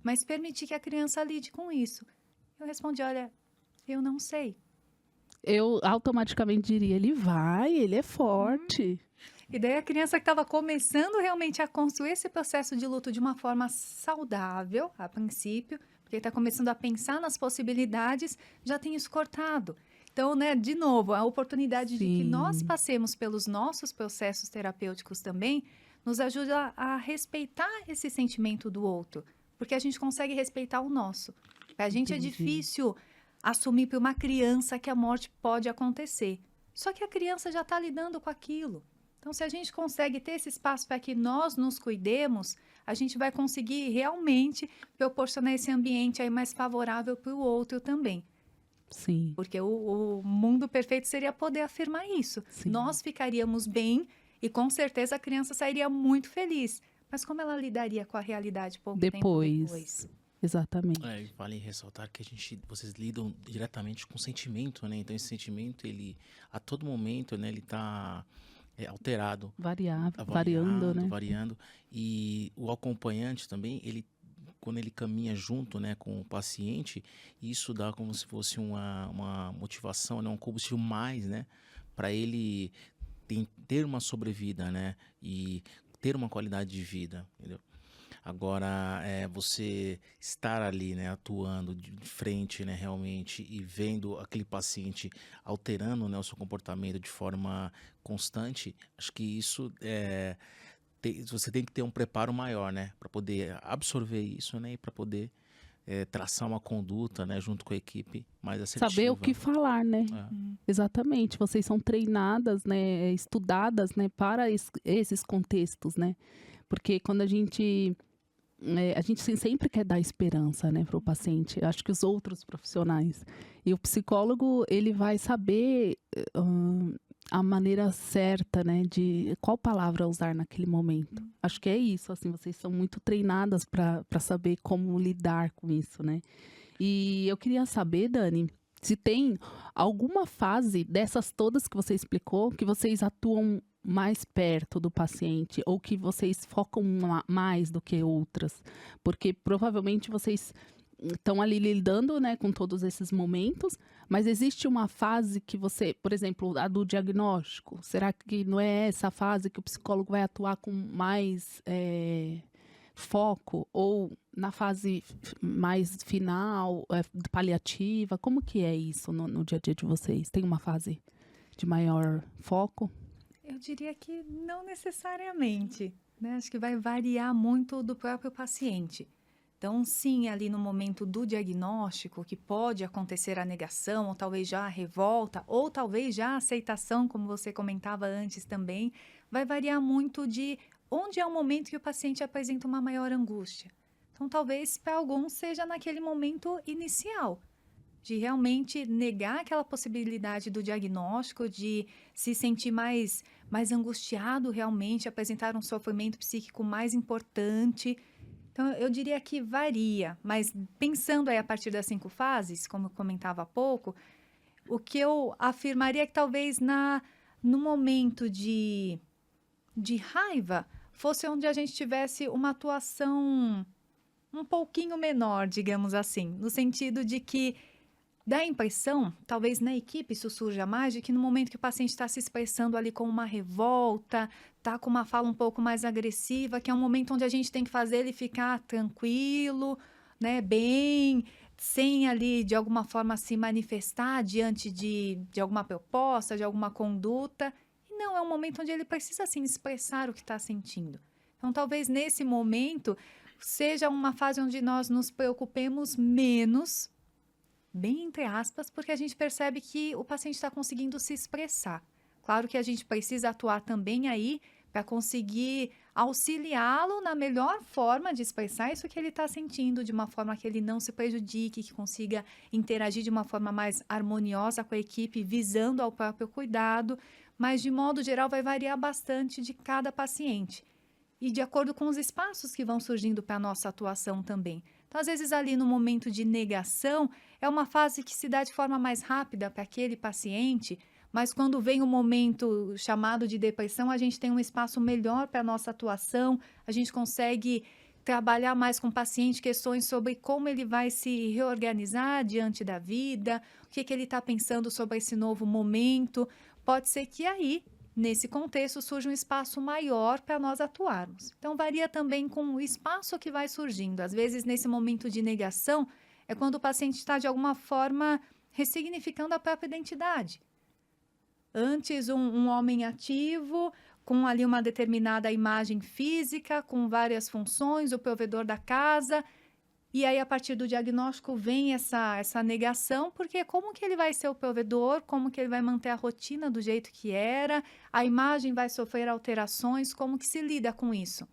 Mas permitir que a criança lide com isso. Eu respondi, olha, eu não sei. Eu automaticamente diria, ele é forte. E daí a criança que estava começando realmente a construir esse processo de luto de uma forma saudável, a princípio, porque está começando a pensar nas possibilidades, já tem isso cortado. Então, né, de novo, a oportunidade de que nós passemos pelos nossos processos terapêuticos também nos ajuda a respeitar esse sentimento do outro, porque a gente consegue respeitar o nosso. Para a gente é difícil assumir para uma criança que a morte pode acontecer. Só que a criança já está lidando com aquilo. Então, se a gente consegue ter esse espaço para que nós nos cuidemos, a gente vai conseguir realmente proporcionar esse ambiente aí mais favorável para o outro também. Sim. Porque o mundo perfeito seria poder afirmar isso. Sim. Nós ficaríamos bem e com certeza a criança sairia muito feliz. Mas como ela lidaria com a realidade pouco tempo depois? Exatamente. Vale ressaltar que vocês lidam diretamente com o sentimento, né? Então esse sentimento, ele a todo momento, né, ele está alterado, variando. E o acompanhante também, quando ele caminha junto, né, com o paciente, isso dá como se fosse uma motivação, né, um combustível mais, né, para ele ter uma sobrevida, né, e ter uma qualidade de vida, entendeu? Agora, você estar ali, né, atuando de frente, né, realmente, e vendo aquele paciente alterando, né, o seu comportamento de forma constante, acho que isso você tem que ter um preparo maior, né, para poder absorver isso, né, e para poder traçar uma conduta, né, junto com a equipe mais assertiva. Saber o que falar, né? Exatamente. Vocês são treinadas, né, estudadas, né, para esses contextos, né? Porque quando a gente sempre quer dar esperança, né, para o paciente. Eu acho que os outros profissionais. E o psicólogo, ele vai saber a maneira certa, né, de qual palavra usar naquele momento. Acho que é isso, assim, vocês são muito treinadas para saber como lidar com isso, né. E eu queria saber, Dani, se tem alguma fase dessas todas que você explicou, que vocês atuam mais perto do paciente ou que vocês focam mais do que outras, porque provavelmente vocês estão ali lidando, né, com todos esses momentos, mas existe uma fase que você, por exemplo, a do diagnóstico, será que não é essa fase que o psicólogo vai atuar com mais foco, ou na fase mais final, paliativa? Como que é isso no dia a dia de vocês? Tem uma fase de maior foco? Eu diria que não necessariamente, né? Acho que vai variar muito do próprio paciente. Então, sim, ali no momento do diagnóstico, que pode acontecer a negação, ou talvez já a revolta, ou talvez já a aceitação, como você comentava antes também, vai variar muito de onde é o momento que o paciente apresenta uma maior angústia. Então, talvez para alguns seja naquele momento inicial, de realmente negar aquela possibilidade do diagnóstico, de se sentir mais angustiado realmente, apresentar um sofrimento psíquico mais importante. Então, eu diria que varia, mas pensando aí a partir das 5 fases, como eu comentava há pouco, o que eu afirmaria é que talvez no momento de raiva fosse onde a gente tivesse uma atuação um pouquinho menor, digamos assim, no sentido de que dá a impressão, talvez na equipe isso surja mais, de que no momento que o paciente está se expressando ali com uma revolta, está com uma fala um pouco mais agressiva, que é um momento onde a gente tem que fazer ele ficar tranquilo, né, bem, sem ali de alguma forma se manifestar diante de alguma proposta, de alguma conduta. E não, é um momento onde ele precisa assim expressar o que está sentindo. Então, talvez nesse momento seja uma fase onde nós nos preocupemos menos, bem entre aspas, porque a gente percebe que o paciente está conseguindo se expressar. Claro que a gente precisa atuar também aí para conseguir auxiliá-lo na melhor forma de expressar isso que ele está sentindo, de uma forma que ele não se prejudique, que consiga interagir de uma forma mais harmoniosa com a equipe, visando ao próprio cuidado, mas de modo geral vai variar bastante de cada paciente. E de acordo com os espaços que vão surgindo para a nossa atuação também. Então, às vezes, ali no momento de negação, é uma fase que se dá de forma mais rápida para aquele paciente, mas quando vem o momento chamado de depressão, a gente tem um espaço melhor para a nossa atuação, a gente consegue trabalhar mais com o paciente questões sobre como ele vai se reorganizar diante da vida, o que ele está pensando sobre esse novo momento. Pode ser que aí, nesse contexto, surge um espaço maior para nós atuarmos. Então, varia também com o espaço que vai surgindo. Às vezes, nesse momento de negação, é quando o paciente está, de alguma forma, ressignificando a própria identidade. Antes, um homem ativo, com ali uma determinada imagem física, com várias funções, o provedor da casa. E aí, a partir do diagnóstico, vem essa negação, porque como que ele vai ser o provedor, como que ele vai manter a rotina do jeito que era, a imagem vai sofrer alterações, como que se lida com isso?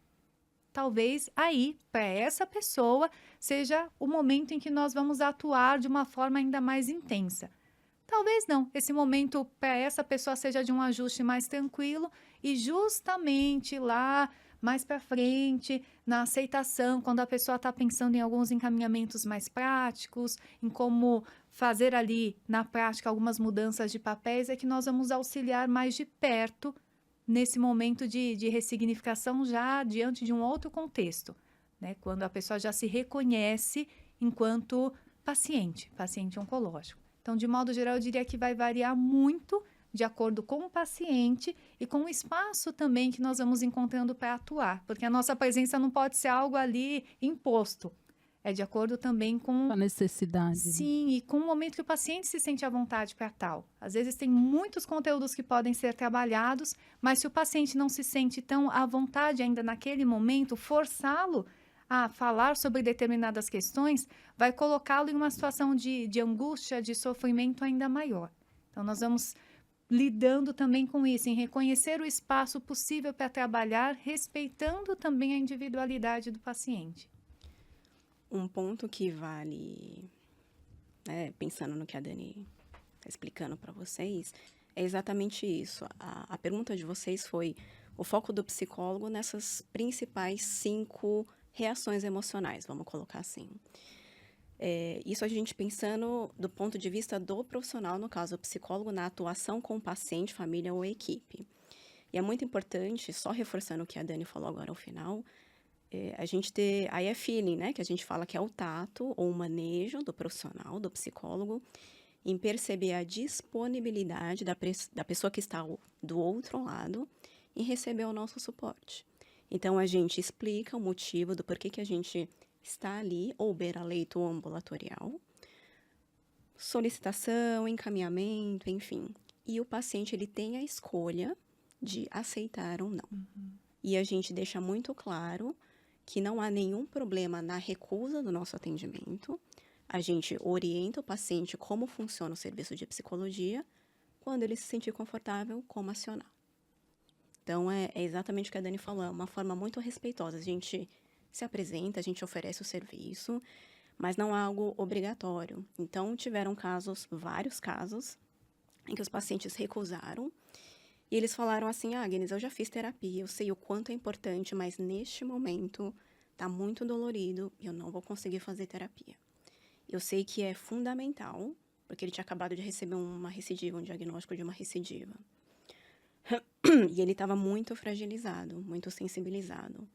Talvez aí, para essa pessoa, seja o momento em que nós vamos atuar de uma forma ainda mais intensa. Talvez não, esse momento para essa pessoa seja de um ajuste mais tranquilo e justamente lá mais para frente, na aceitação, quando a pessoa está pensando em alguns encaminhamentos mais práticos, em como fazer ali na prática algumas mudanças de papéis, é que nós vamos auxiliar mais de perto nesse momento de ressignificação já diante de um outro contexto, né? Quando a pessoa já se reconhece enquanto paciente oncológico. Então, de modo geral, eu diria que vai variar muito de acordo com o paciente e com o espaço também que nós vamos encontrando para atuar, porque a nossa presença não pode ser algo ali imposto. É de acordo também com a necessidade. Sim, e com o momento que o paciente se sente à vontade para tal. Às vezes tem muitos conteúdos que podem ser trabalhados, mas se o paciente não se sente tão à vontade ainda naquele momento, forçá-lo a falar sobre determinadas questões vai colocá-lo em uma situação de angústia, de sofrimento ainda maior. Então, nós vamos lidando também com isso, em reconhecer o espaço possível para trabalhar, respeitando também a individualidade do paciente. Um ponto que vale, né, pensando no que a Dani está explicando para vocês, é exatamente isso. A pergunta de vocês foi o foco do psicólogo nessas principais 5 reações emocionais, vamos colocar assim. Isso a gente pensando do ponto de vista do profissional, no caso, o psicólogo, na atuação com o paciente, família ou equipe. E é muito importante, só reforçando o que a Dani falou agora ao final, a gente ter, aí é feeling, né, que a gente fala que é o tato ou o manejo do profissional, do psicólogo, em perceber a disponibilidade da pessoa que está do outro lado em receber o nosso suporte. Então, a gente explica o motivo do porquê que a gente está ali, ou beira-leito ou ambulatorial, solicitação, encaminhamento, enfim. E o paciente, ele tem a escolha de aceitar ou não. E a gente deixa muito claro que não há nenhum problema na recusa do nosso atendimento. A gente orienta o paciente como funciona o serviço de psicologia, quando ele se sentir confortável, como acionar. Então, é exatamente o que a Dani falou, é uma forma muito respeitosa. A gente se apresenta, a gente oferece o serviço, mas não é algo obrigatório. Então, tiveram casos, vários casos, em que os pacientes recusaram, e eles falaram assim, Agnes, eu já fiz terapia, eu sei o quanto é importante, mas neste momento está muito dolorido e eu não vou conseguir fazer terapia. Eu sei que é fundamental, porque ele tinha acabado de receber uma recidiva, um diagnóstico de uma recidiva. E ele estava muito fragilizado, muito sensibilizado.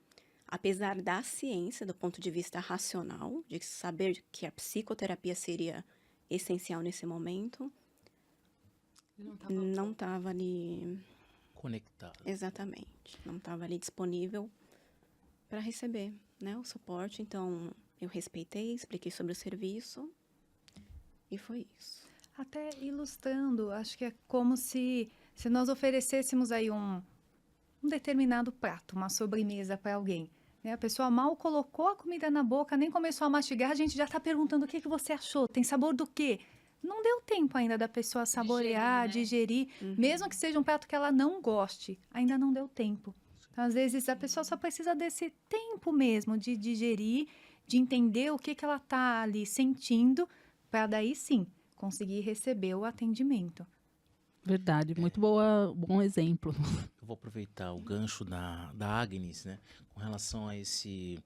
Apesar da ciência, do ponto de vista racional, de saber que a psicoterapia seria essencial nesse momento, não estava ali Conectado. exatamente, não estava ali disponível para receber, né, o suporte. Então, eu respeitei, expliquei sobre o serviço e foi isso. Até ilustrando, acho que é como se nós oferecêssemos aí um determinado prato, uma sobremesa para alguém. Né? A pessoa mal colocou a comida na boca, nem começou a mastigar, a gente já está perguntando o que você achou, tem sabor do quê? Não deu tempo ainda da pessoa saborear, digerir, mesmo que seja um prato que ela não goste, ainda não deu tempo. Então, às vezes, a pessoa só precisa desse tempo mesmo de digerir, de entender o que ela está ali sentindo, para daí sim conseguir receber o atendimento. Verdade, muito bom exemplo. Eu vou aproveitar o gancho da Agnes, né, com relação a esse,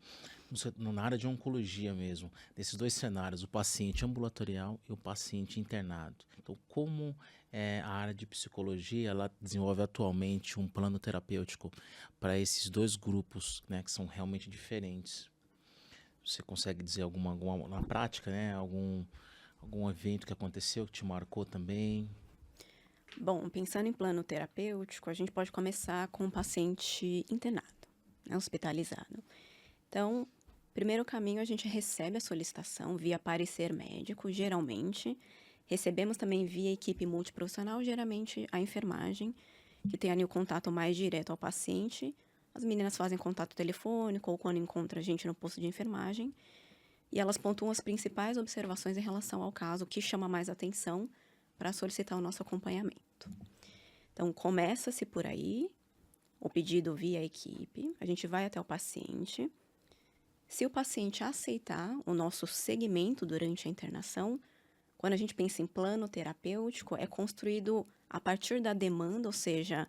na área de oncologia mesmo, desses dois cenários, o paciente ambulatorial e o paciente internado. Então, como a área de psicologia, ela desenvolve atualmente um plano terapêutico para esses dois grupos, né, que são realmente diferentes. Você consegue dizer alguma na prática, né, algum evento que aconteceu que te marcou também? Bom, pensando em plano terapêutico, a gente pode começar com o paciente internado, né, hospitalizado. Então, primeiro caminho, a gente recebe a solicitação via parecer médico, geralmente. Recebemos também via equipe multiprofissional, geralmente a enfermagem, que tem ali o contato mais direto ao paciente. As meninas fazem contato telefônico ou quando encontra a gente no posto de enfermagem. E elas pontuam as principais observações em relação ao caso, o que chama mais atenção para solicitar o nosso acompanhamento. Então, começa-se por aí, o pedido via equipe, a gente vai até o paciente. Se o paciente aceitar o nosso segmento durante a internação, quando a gente pensa em plano terapêutico, é construído a partir da demanda, ou seja,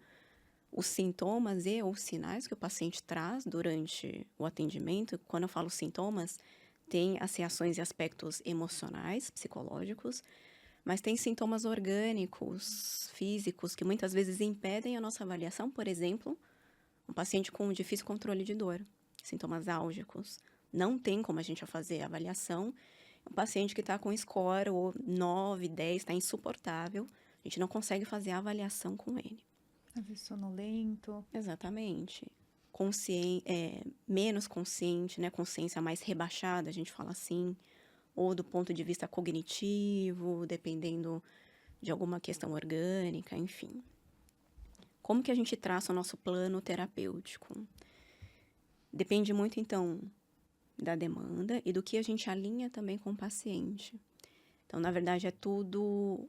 os sintomas e ou sinais que o paciente traz durante o atendimento. Quando eu falo sintomas, tem as reações e aspectos emocionais, psicológicos, mas tem sintomas orgânicos, físicos, que muitas vezes impedem a nossa avaliação. Por exemplo, um paciente com difícil controle de dor, sintomas álgicos. Não tem como a gente fazer a avaliação. Um paciente que está com score ou 9, 10, está insuportável, a gente não consegue fazer a avaliação com ele. Às vezes sonolento. Exatamente. Menos consciente, né? Consciência mais rebaixada, a gente fala assim. Ou do ponto de vista cognitivo, dependendo de alguma questão orgânica, enfim. Como que a gente traça o nosso plano terapêutico? Depende muito, então, da demanda e do que a gente alinha também com o paciente. Então, na verdade, é tudo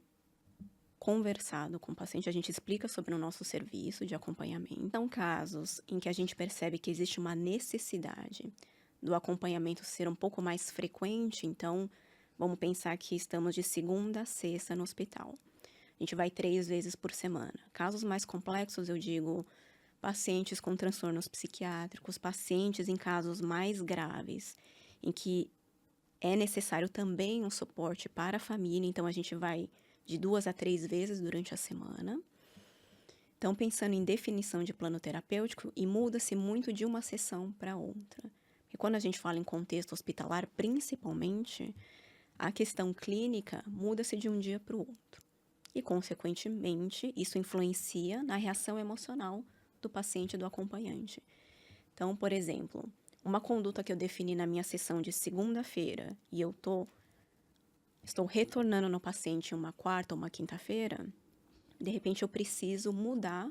conversado com o paciente, a gente explica sobre o nosso serviço de acompanhamento. São casos em que a gente percebe que existe uma necessidade do acompanhamento ser um pouco mais frequente, então vamos pensar que estamos de segunda a sexta no hospital. A gente vai 3 vezes por semana. Casos mais complexos, eu digo, pacientes com transtornos psiquiátricos, pacientes em casos mais graves, em que é necessário também um suporte para a família, então a gente vai de 2 a 3 vezes durante a semana. Então, pensando em definição de plano terapêutico, e muda-se muito de uma sessão para outra. quando a gente fala em contexto hospitalar, principalmente, a questão clínica muda-se de um dia para o outro. E, consequentemente, isso influencia na reação emocional do paciente e do acompanhante. Então, por exemplo, uma conduta que eu defini na minha sessão de segunda-feira e eu estou retornando no paciente uma quarta ou uma quinta-feira, de repente eu preciso mudar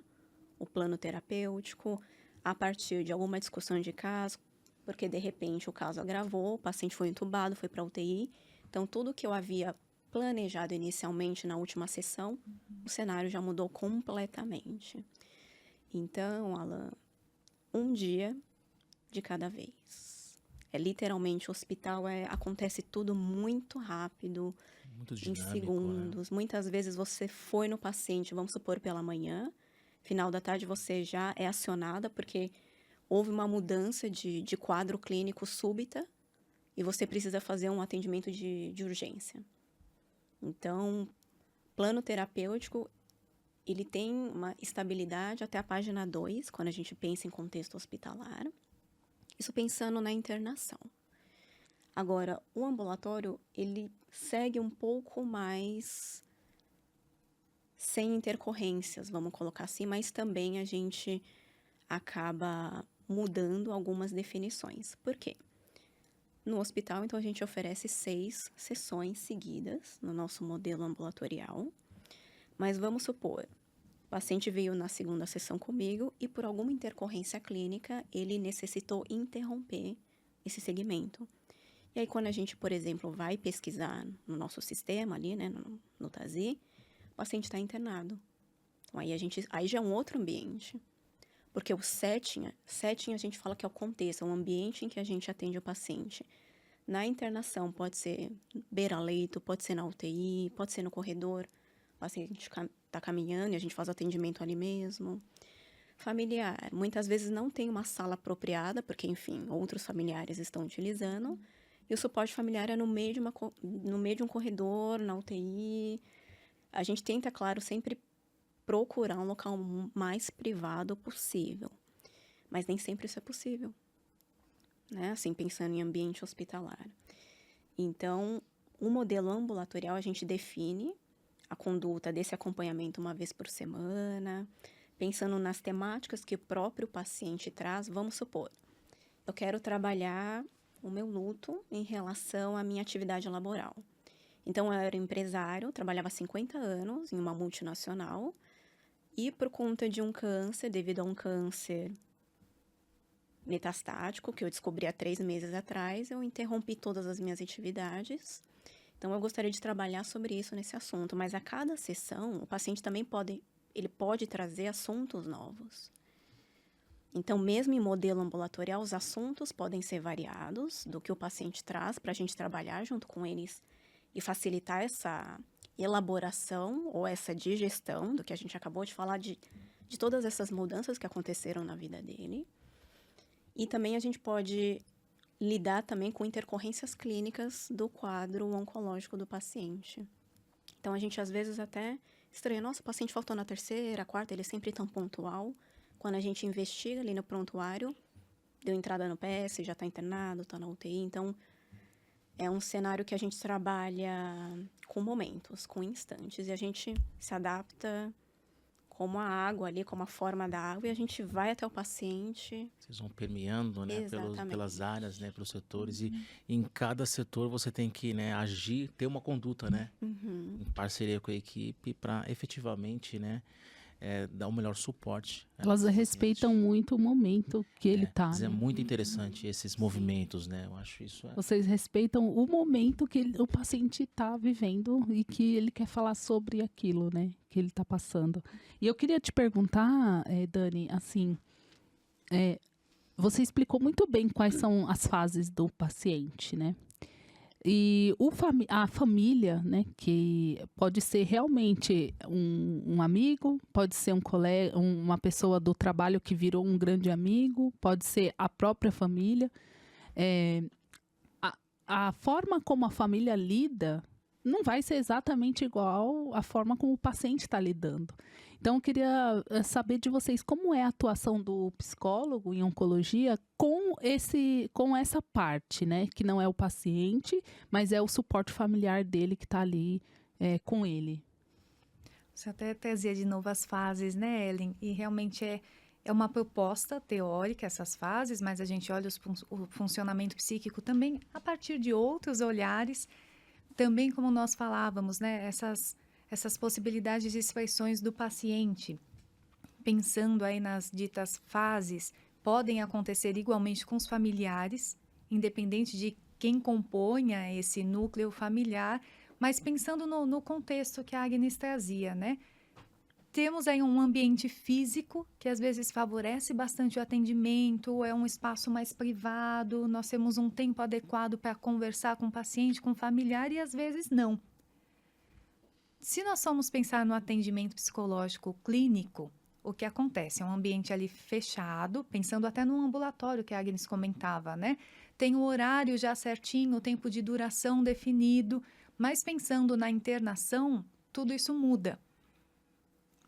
o plano terapêutico a partir de alguma discussão de caso, porque de repente o caso agravou, o paciente foi entubado, foi para UTI. Então, tudo que eu havia planejado inicialmente na última sessão, o cenário já mudou completamente. Então, Alan, um dia de cada vez. Literalmente, o hospital acontece tudo muito rápido, Muito em dinâmico, segundos. Muitas vezes você foi no paciente, vamos supor, pela manhã, final da tarde você já é acionada porque houve uma mudança de quadro clínico súbita e você precisa fazer um atendimento de urgência. Então, plano terapêutico, ele tem uma estabilidade até a página 2, quando a gente pensa em contexto hospitalar. Isso pensando na internação. Agora, o ambulatório, ele segue um pouco mais sem intercorrências, vamos colocar assim, mas também a gente acaba mudando algumas definições. Por quê? No hospital, então, a gente oferece 6 sessões seguidas no nosso modelo ambulatorial. Mas vamos supor, o paciente veio na segunda sessão comigo e por alguma intercorrência clínica, ele necessitou interromper esse segmento. E aí, quando a gente, por exemplo, vai pesquisar no nosso sistema ali, né, no TASI, o paciente está internado. Então, aí já é um outro ambiente. Porque o setting a gente fala que é o contexto, é o ambiente em que a gente atende o paciente. Na internação, pode ser beira-leito, pode ser na UTI, pode ser no corredor. O paciente está caminhando e a gente faz o atendimento ali mesmo. Familiar, muitas vezes não tem uma sala apropriada, porque, enfim, outros familiares estão utilizando. E o suporte familiar é no meio de um corredor, na UTI. A gente tenta, claro, sempre procurar um local mais privado possível. Mas nem sempre isso é possível, né? Assim, pensando em ambiente hospitalar. Então, o modelo ambulatorial, a gente define a conduta desse acompanhamento uma vez por semana, pensando nas temáticas que o próprio paciente traz. Vamos supor, eu quero trabalhar o meu luto em relação à minha atividade laboral. Então, eu era empresário, trabalhava há 50 anos em uma multinacional, e por conta de um câncer, devido a um câncer metastático, que eu descobri há 3 meses atrás, eu interrompi todas as minhas atividades. Então, eu gostaria de trabalhar sobre isso nesse assunto. Mas a cada sessão, o paciente também pode trazer assuntos novos. Então, mesmo em modelo ambulatorial, os assuntos podem ser variados do que o paciente traz para a gente trabalhar junto com eles e facilitar essa elaboração ou essa digestão do que a gente acabou de falar de todas essas mudanças que aconteceram na vida dele. E também a gente pode lidar também com intercorrências clínicas do quadro oncológico do paciente. Então, a gente às vezes até estranha, nossa, o paciente faltou na terceira, quarta, ele é sempre tão pontual. Quando a gente investiga ali no prontuário, deu entrada no PS, já está internado, está na UTI. Então, é um cenário que a gente trabalha com momentos, com instantes. E a gente se adapta como a água ali, como a forma da água. E a gente vai até o paciente. Vocês vão permeando, né, pelas áreas, né, pelos setores. Uhum. E em cada setor você tem que, né, agir, ter uma conduta, né? Uhum. Em parceria com a equipe para efetivamente, né, dar o melhor suporte. Elas respeitam muito o momento que ele está. Mas é Né? muito interessante esses movimentos, né? Eu acho isso. Vocês respeitam o momento que o paciente está vivendo e que ele quer falar sobre aquilo, né? Que ele está passando. E eu queria te perguntar, Dani, assim, você explicou muito bem quais são as fases do paciente, né? E a família, né, que pode ser realmente um amigo, pode ser um colega, uma pessoa do trabalho que virou um grande amigo, pode ser a própria família. A forma como a família lida não vai ser exatamente igual à forma como o paciente está lidando. Então, eu queria saber de vocês como é a atuação do psicólogo em oncologia com essa parte, né? Que não é o paciente, mas é o suporte familiar dele que está ali com ele. Você até trazia de novo as fases, né, Ellen? E realmente é uma proposta teórica essas fases, mas a gente olha o funcionamento psíquico também a partir de outros olhares, também como nós falávamos, né, essas possibilidades de expressões do paciente, pensando aí nas ditas fases, podem acontecer igualmente com os familiares, independente de quem componha esse núcleo familiar, mas pensando no contexto que a Agnes trazia, né? Temos aí um ambiente físico que às vezes favorece bastante o atendimento, é um espaço mais privado, nós temos um tempo adequado para conversar com o paciente, com o familiar e às vezes não. Se nós formos pensar no atendimento psicológico clínico, o que acontece? É um ambiente ali fechado, pensando até no ambulatório que a Agnes comentava, né? Tem o horário já certinho, o tempo de duração definido, mas pensando na internação, tudo isso muda.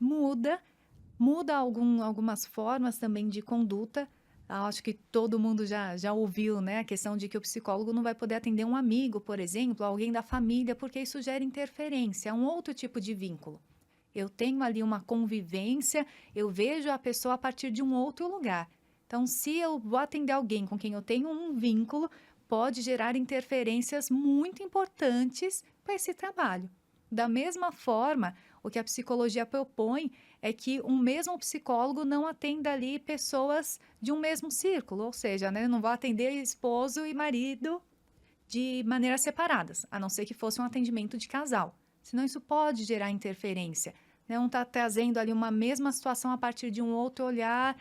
Muda algumas formas também de conduta. Acho que todo mundo já ouviu, né, a questão de que o psicólogo não vai poder atender um amigo, por exemplo, alguém da família, porque isso gera interferência, é um outro tipo de vínculo. Eu tenho ali uma convivência, eu vejo a pessoa a partir de um outro lugar. Então, se eu vou atender alguém com quem eu tenho um vínculo, pode gerar interferências muito importantes para esse trabalho. Da mesma forma, o que a psicologia propõe é que um mesmo psicólogo não atenda ali pessoas de um mesmo círculo, ou seja, né, não vai atender esposo e marido de maneiras separadas, a não ser que fosse um atendimento de casal. Senão isso pode gerar interferência. Né? Um está trazendo ali uma mesma situação a partir de um outro olhar,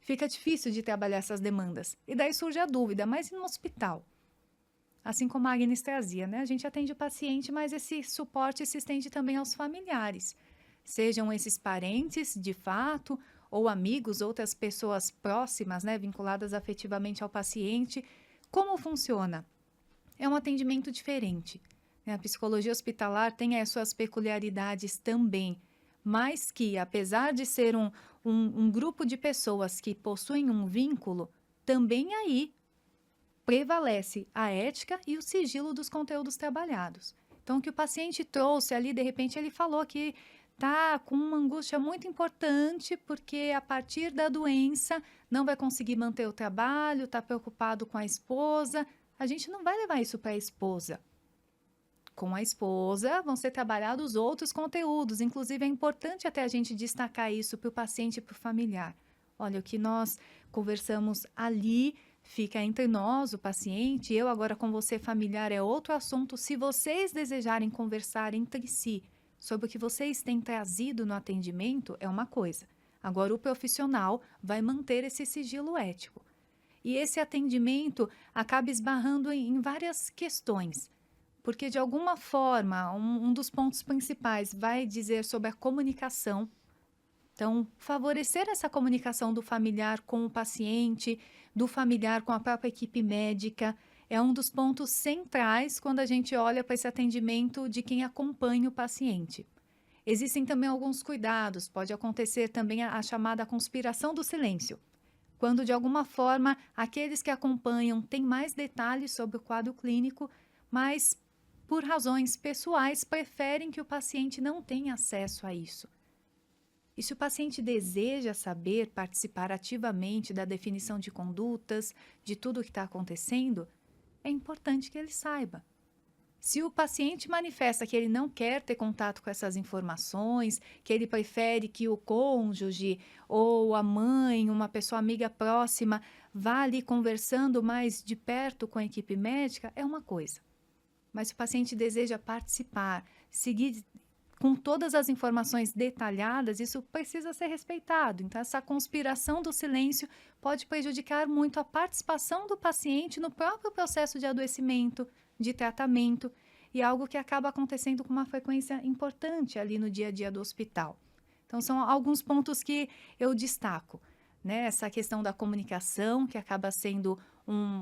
fica difícil de trabalhar essas demandas. E daí surge a dúvida, mas e no hospital? Assim como a Agnes trazia, né? A gente atende o paciente, mas esse suporte se estende também aos familiares. Sejam esses parentes, de fato, ou amigos, outras pessoas próximas, né? Vinculadas afetivamente ao paciente. Como funciona? É um atendimento diferente. Né? A psicologia hospitalar tem as suas peculiaridades também, mas que, apesar de ser um grupo de pessoas que possuem um vínculo, também aí prevalece a ética e o sigilo dos conteúdos trabalhados. Então, o que o paciente trouxe ali, de repente, ele falou que está com uma angústia muito importante porque a partir da doença não vai conseguir manter o trabalho, está preocupado com a esposa. A gente não vai levar isso para a esposa. Com a esposa vão ser trabalhados outros conteúdos. Inclusive, é importante até a gente destacar isso para o paciente e para o familiar. Olha, o que nós conversamos ali fica entre nós, o paciente, eu agora com você, familiar, é outro assunto. Se vocês desejarem conversar entre si sobre o que vocês têm trazido no atendimento, é uma coisa. Agora, o profissional vai manter esse sigilo ético. E esse atendimento acaba esbarrando em várias questões, porque, de alguma forma, um dos pontos principais vai dizer sobre a comunicação. Então, favorecer essa comunicação do familiar com o paciente, do familiar com a própria equipe médica, é um dos pontos centrais quando a gente olha para esse atendimento de quem acompanha o paciente. Existem também alguns cuidados, pode acontecer também a chamada conspiração do silêncio, quando, de alguma forma, aqueles que acompanham têm mais detalhes sobre o quadro clínico, mas, por razões pessoais, preferem que o paciente não tenha acesso a isso. E se o paciente deseja saber, participar ativamente da definição de condutas, de tudo o que está acontecendo, é importante que ele saiba. Se o paciente manifesta que ele não quer ter contato com essas informações, que ele prefere que o cônjuge ou a mãe, uma pessoa amiga próxima, vá ali conversando mais de perto com a equipe médica, é uma coisa. Mas se o paciente deseja participar, seguir com todas as informações detalhadas, isso precisa ser respeitado. Então, essa conspiração do silêncio pode prejudicar muito a participação do paciente no próprio processo de adoecimento, de tratamento, e algo que acaba acontecendo com uma frequência importante ali no dia a dia do hospital. Então, são alguns pontos que eu destaco, né? Essa questão da comunicação, que acaba sendo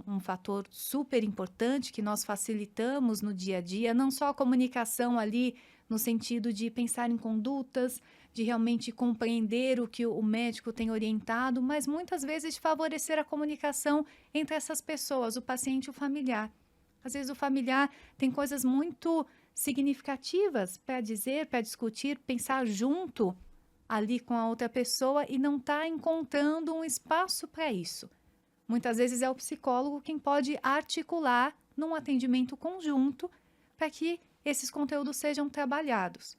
um fator super importante que nós facilitamos no dia a dia, não só a comunicação ali no sentido de pensar em condutas, de realmente compreender o que o médico tem orientado, mas muitas vezes de favorecer a comunicação entre essas pessoas, o paciente e o familiar. Às vezes o familiar tem coisas muito significativas para dizer, para discutir, pensar junto ali com a outra pessoa e não está encontrando um espaço para isso. Muitas vezes é o psicólogo quem pode articular num atendimento conjunto para que esses conteúdos sejam trabalhados.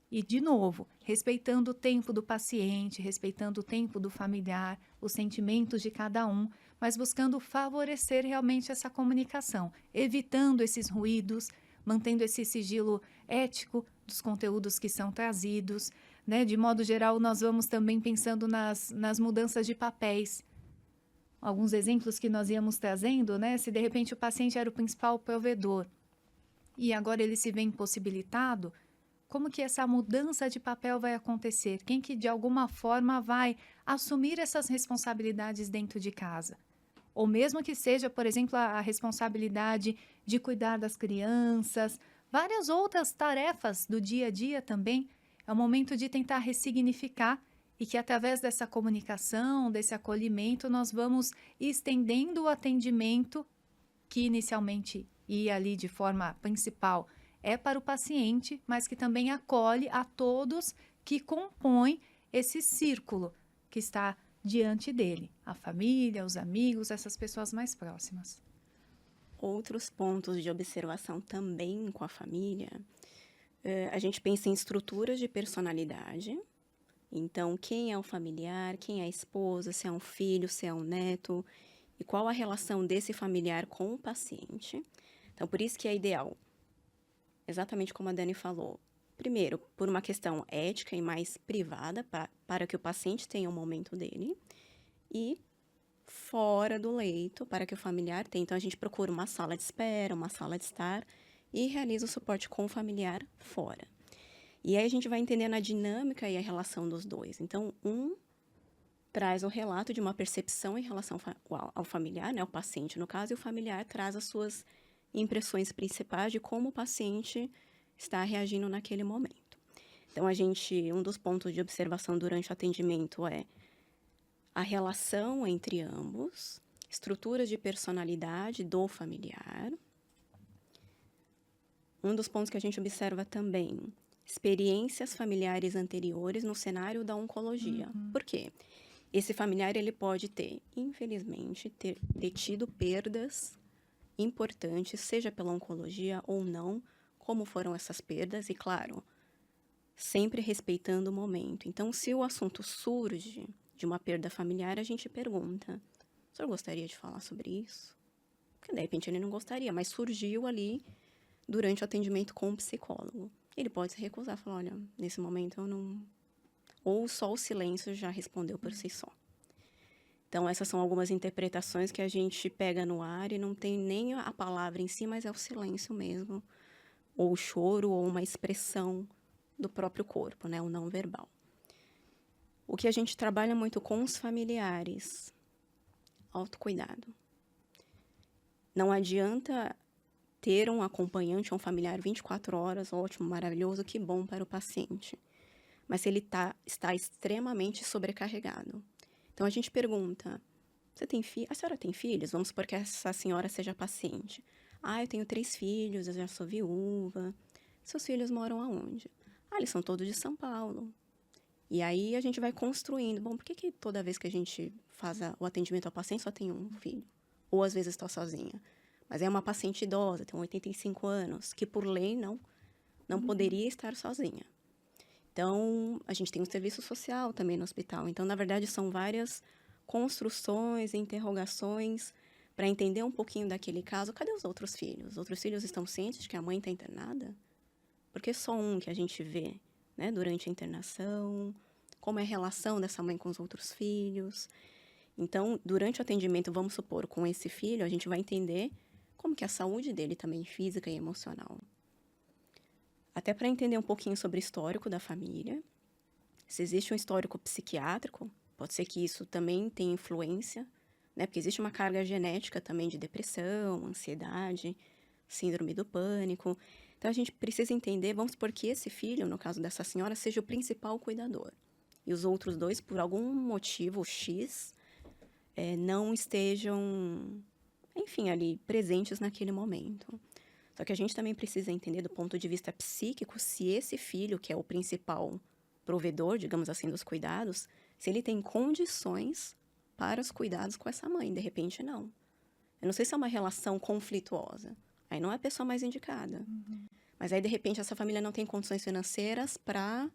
E, de novo, respeitando o tempo do paciente, respeitando o tempo do familiar, os sentimentos de cada um, mas buscando favorecer realmente essa comunicação, evitando esses ruídos, mantendo esse sigilo ético dos conteúdos que são trazidos, né? De modo geral, nós vamos também pensando nas mudanças de papéis. Alguns exemplos que nós íamos trazendo, né? Se de repente o paciente era o principal provedor e agora ele se vê impossibilitado, como que essa mudança de papel vai acontecer? Quem que de alguma forma vai assumir essas responsabilidades dentro de casa? Ou mesmo que seja, por exemplo, a responsabilidade de cuidar das crianças, várias outras tarefas do dia a dia também. É o momento de tentar ressignificar e que através dessa comunicação, desse acolhimento, nós vamos estendendo o atendimento que inicialmente ia ali de forma principal é para o paciente, mas que também acolhe a todos que compõem esse círculo que está diante dele, a família, os amigos, essas pessoas mais próximas. Outros pontos de observação também com a família, a gente pensa em estruturas de personalidade. Então, quem é o familiar, quem é a esposa, se é um filho, se é um neto, e qual a relação desse familiar com o paciente. Então, por isso que é ideal, exatamente como a Dani falou, primeiro, por uma questão ética e mais privada, para que o paciente tenha um momento dele, e fora do leito, para que o familiar tenha. Então, a gente procura uma sala de espera, uma sala de estar, e realiza o suporte com o familiar fora. E aí a gente vai entendendo a dinâmica e a relação dos dois. Então, um traz o relato de uma percepção em relação ao familiar, né, o paciente no caso, e o familiar traz as suas impressões principais de como o paciente está reagindo naquele momento. Então, um dos pontos de observação durante o atendimento é a relação entre ambos, estruturas de personalidade do familiar. Um dos pontos que a gente observa também, experiências familiares anteriores no cenário da oncologia. Por quê? Esse familiar ele pode ter, infelizmente, ter tido perdas importantes, seja pela oncologia ou não, como foram essas perdas, e claro, sempre respeitando o momento. Então, se o assunto surge de uma perda familiar, a gente pergunta, o senhor gostaria de falar sobre isso? Porque, de repente, ele não gostaria, mas surgiu ali durante o atendimento com o psicólogo. Ele pode se recusar, falar, olha, nesse momento eu não... Ou só o silêncio já respondeu por si só. Então, essas são algumas interpretações que a gente pega no ar e não tem nem a palavra em si, mas é o silêncio mesmo, ou o choro, ou uma expressão do próprio corpo, né, o não verbal. O que a gente trabalha muito com os familiares, autocuidado. Não adianta ter um acompanhante ou um familiar 24 horas, ótimo, maravilhoso, que bom para o paciente. Mas se ele está extremamente sobrecarregado. Então, a gente pergunta, a senhora tem filhos? Vamos supor que essa senhora seja paciente. Eu tenho 3 filhos, eu já sou viúva. Seus filhos moram aonde? Eles são todos de São Paulo. E aí, a gente vai construindo. Bom, por que toda vez que a gente faz o atendimento ao paciente só tem um filho? Ou, às vezes, estou sozinha. Mas é uma paciente idosa, tem 85 anos, que, por lei, não poderia estar sozinha. Então, a gente tem um serviço social também no hospital. Então, na verdade, são várias construções, interrogações para entender um pouquinho daquele caso. Cadê os outros filhos? Os outros filhos estão cientes de que a mãe está internada? Porque só um que a gente vê, né, durante a internação, como é a relação dessa mãe com os outros filhos. Então, durante o atendimento, vamos supor, com esse filho, a gente vai entender como que é a saúde dele também, física e emocional. Até para entender um pouquinho sobre o histórico da família. Se existe um histórico psiquiátrico, pode ser que isso também tenha influência, né? Porque existe uma carga genética também de depressão, ansiedade, síndrome do pânico. Então, a gente precisa entender, vamos supor que esse filho, no caso dessa senhora, seja o principal cuidador. E os outros dois, por algum motivo X, não estejam, enfim, ali presentes naquele momento. Só que a gente também precisa entender, do ponto de vista psíquico, se esse filho, que é o principal provedor, digamos assim, dos cuidados, se ele tem condições para os cuidados com essa mãe. De repente, não. Eu não sei se é uma relação conflituosa. Aí não é a pessoa mais indicada. Mas aí, de repente, essa família não tem condições financeiras para...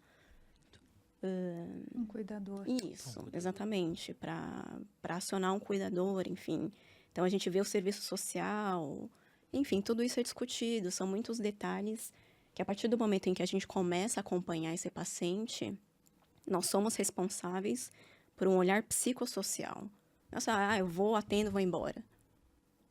Um cuidador. Isso, exatamente. Para acionar um cuidador, enfim. Então, a gente vê o serviço social... Enfim, tudo isso é discutido. São muitos detalhes que, a partir do momento em que a gente começa a acompanhar esse paciente, nós somos responsáveis por um olhar psicossocial. Nossa, eu vou, atendo, vou embora.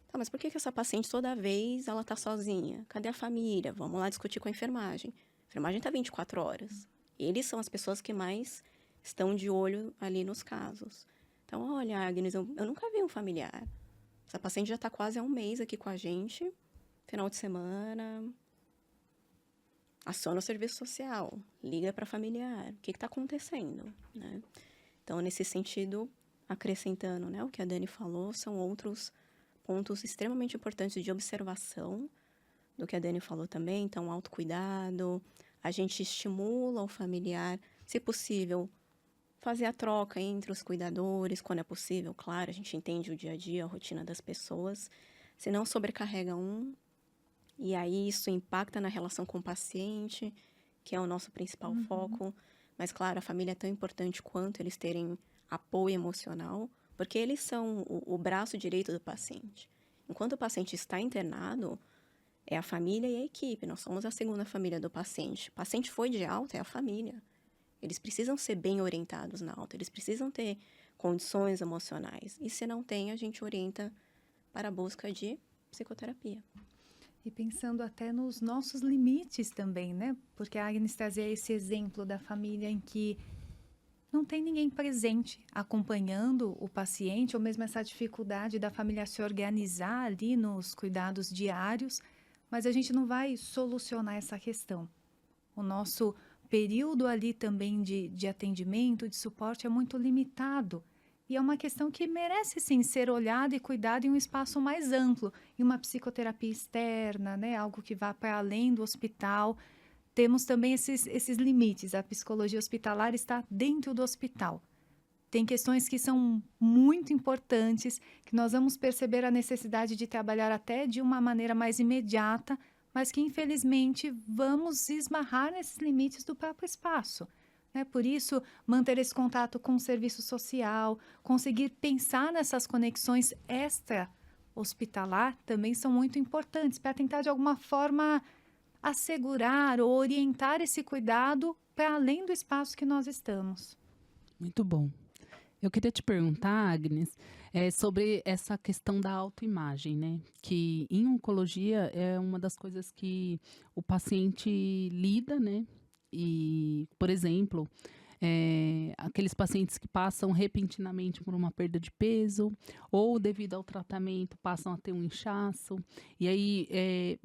Tá, mas por que essa paciente, toda vez, ela tá sozinha? Cadê a família? Vamos lá discutir com a enfermagem. A enfermagem tá 24 horas. Eles são as pessoas que mais estão de olho ali nos casos. Então, olha, Agnes, eu nunca vi um familiar. Essa paciente já está quase há um mês aqui com a gente. Final de semana. Aciona o serviço social. Liga para familiar. O que está acontecendo? Né? Então, nesse sentido, acrescentando, né, o que a Dani falou, são outros pontos extremamente importantes de observação do que a Dani falou também. Então, autocuidado. A gente estimula o familiar, se possível, fazer a troca entre os cuidadores, quando é possível, claro, a gente entende o dia a dia, a rotina das pessoas, se não sobrecarrega um, e aí isso impacta na relação com o paciente, que é o nosso principal foco, mas claro, a família é tão importante quanto eles terem apoio emocional, porque eles são o braço direito do paciente. Enquanto o paciente está internado, é a família e a equipe, nós somos a segunda família do paciente. O paciente foi de alta, é a família. Eles precisam ser bem orientados na alta, eles precisam ter condições emocionais. E se não tem, a gente orienta para a busca de psicoterapia. E pensando até nos nossos limites também, né? Porque a Agnes trazia esse exemplo da família em que não tem ninguém presente acompanhando o paciente, ou mesmo essa dificuldade da família se organizar ali nos cuidados diários, mas a gente não vai solucionar essa questão. O nosso período ali também de atendimento, de suporte é muito limitado. E é uma questão que merece, sim, ser olhada e cuidada em um espaço mais amplo, em uma psicoterapia externa, né? Algo que vá para além do hospital. Temos também esses limites. A psicologia hospitalar está dentro do hospital. Tem questões que são muito importantes, que nós vamos perceber a necessidade de trabalhar até de uma maneira mais imediata, mas que, infelizmente, vamos esbarrar nesses limites do próprio espaço. Né? Por isso, manter esse contato com o serviço social, conseguir pensar nessas conexões extra-hospitalar também são muito importantes para tentar, de alguma forma, assegurar ou orientar esse cuidado para além do espaço que nós estamos. Muito bom. Eu queria te perguntar, Agnes, sobre essa questão da autoimagem, né? Que em oncologia é uma das coisas que o paciente lida, né? E, por exemplo, aqueles pacientes que passam repentinamente por uma perda de peso ou devido ao tratamento passam a ter um inchaço. E aí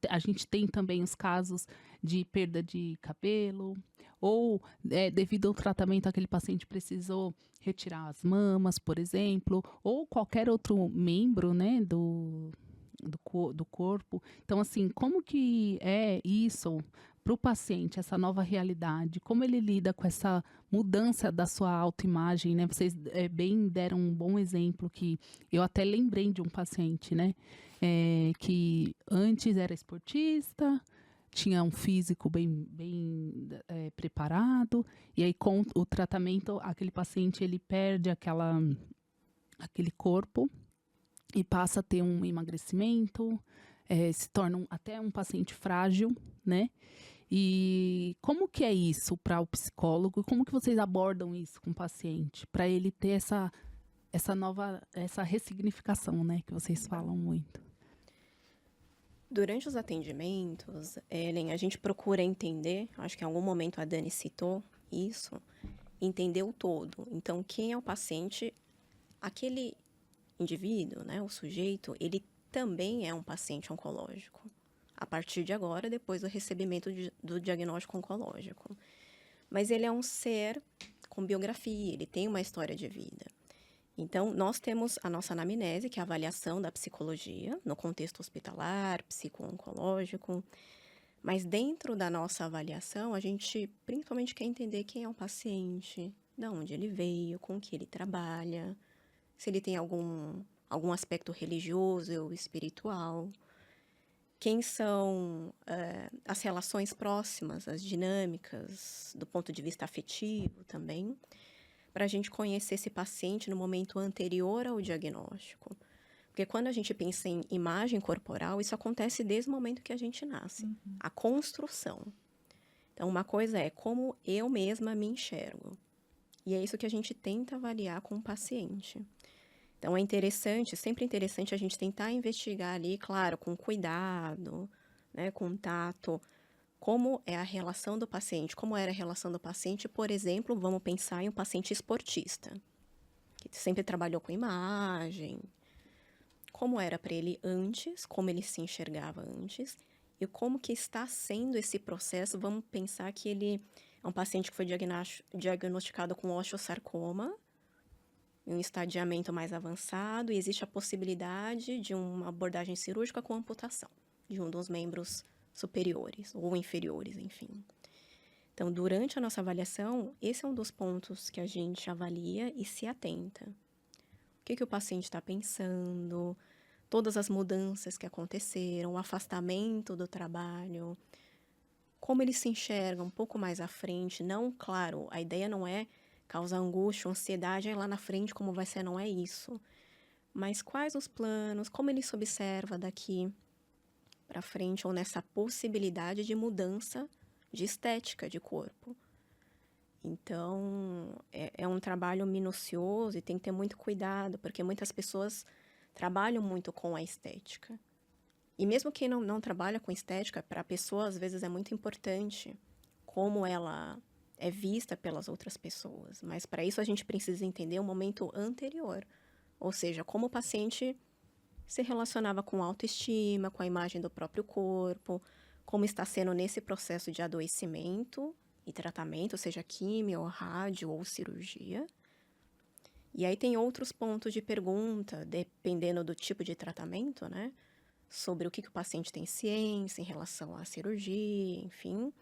a gente tem também os casos de perda de cabelo ou devido ao tratamento aquele paciente precisou retirar as mamas, por exemplo, ou qualquer outro membro, né, do corpo. Então, assim, como que é isso para o paciente, essa nova realidade? Como ele lida com essa mudança da sua autoimagem, né? Vocês bem deram um bom exemplo que eu até lembrei de um paciente, né? Que antes era esportista, tinha um físico bem preparado, e aí com o tratamento, aquele paciente, ele perde aquele corpo e passa a ter um emagrecimento, se torna até um paciente frágil, né? E como que é isso para o psicólogo? Como que vocês abordam isso com o paciente? Para ele ter essa ressignificação, né? Que vocês falam muito. Durante os atendimentos, Ellen, a gente procura entender, acho que em algum momento a Dani citou isso, entender o todo. Então, quem é o paciente? Aquele indivíduo, né, o sujeito, ele também é um paciente oncológico. a partir de agora, depois do recebimento do diagnóstico oncológico. Mas ele é um ser com biografia, ele tem uma história de vida. Então, nós temos a nossa anamnese, que é a avaliação da psicologia, no contexto hospitalar, psico-oncológico. Mas dentro da nossa avaliação, a gente principalmente quer entender quem é o paciente, de onde ele veio, com o que ele trabalha, se ele tem algum aspecto religioso ou espiritual, quem são as relações próximas, as dinâmicas, do ponto de vista afetivo também, para a gente conhecer esse paciente no momento anterior ao diagnóstico. Porque quando a gente pensa em imagem corporal, isso acontece desde o momento que a gente nasce, a construção. Então, uma coisa é como eu mesma me enxergo. E é isso que a gente tenta avaliar com o paciente. Então, é interessante, sempre interessante a gente tentar investigar ali, claro, com cuidado, né, com tato, como é a relação do paciente, como era a relação do paciente, por exemplo, vamos pensar em um paciente esportista, que sempre trabalhou com imagem, como era para ele antes, como ele se enxergava antes, e como que está sendo esse processo. Vamos pensar que ele é um paciente que foi diagnosticado com osteosarcoma, em um estadiamento mais avançado, e existe a possibilidade de uma abordagem cirúrgica com amputação de um dos membros superiores ou inferiores, enfim. Então, durante a nossa avaliação, esse é um dos pontos que a gente avalia e se atenta. O que o paciente está pensando, todas as mudanças que aconteceram, o afastamento do trabalho, como ele se enxerga um pouco mais à frente. Não, claro, a ideia não é causar angústia, ansiedade, lá na frente como vai ser, não é isso. Mas quais os planos, como ele se observa daqui para frente, ou nessa possibilidade de mudança de estética de corpo. Então, é um trabalho minucioso e tem que ter muito cuidado, porque muitas pessoas trabalham muito com a estética. E mesmo quem não trabalha com estética, para a pessoa, às vezes, é muito importante como ela é vista pelas outras pessoas. Mas, para isso, a gente precisa entender o momento anterior. Ou seja, como o paciente se relacionava com autoestima, com a imagem do próprio corpo, como está sendo nesse processo de adoecimento e tratamento, seja químio, ou rádio ou cirurgia. E aí tem outros pontos de pergunta, dependendo do tipo de tratamento, né? Sobre o que o paciente tem ciência em relação à cirurgia, enfim.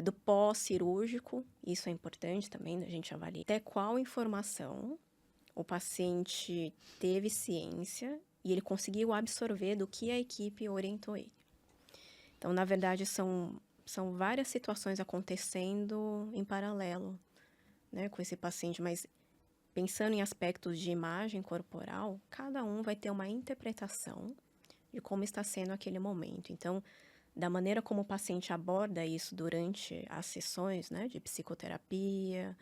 Do pós-cirúrgico, isso é importante também, a gente avaliar. Até qual informação o paciente teve ciência e ele conseguiu absorver do que a equipe orientou ele. Então, na verdade, são várias situações acontecendo em paralelo, né, com esse paciente, mas pensando em aspectos de imagem corporal, cada um vai ter uma interpretação de como está sendo aquele momento. Então, da maneira como o paciente aborda isso durante as sessões, né, de psicoterapia,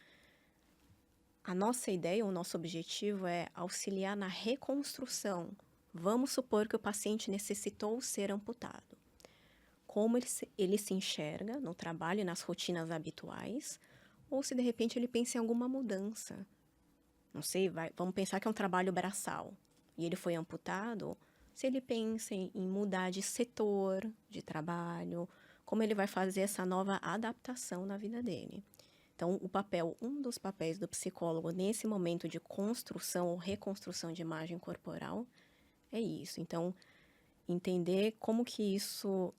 a nossa ideia, o nosso objetivo é auxiliar na reconstrução. Vamos supor que o paciente necessitou ser amputado. Como ele se enxerga no trabalho e nas rotinas habituais, ou se de repente ele pensa em alguma mudança. Não sei, vamos pensar que é um trabalho braçal e ele foi amputado, se ele pensa em mudar de setor de trabalho, como ele vai fazer essa nova adaptação na vida dele. Então, um dos papéis do psicólogo nesse momento de construção ou reconstrução de imagem corporal é isso. Então, entender como que isso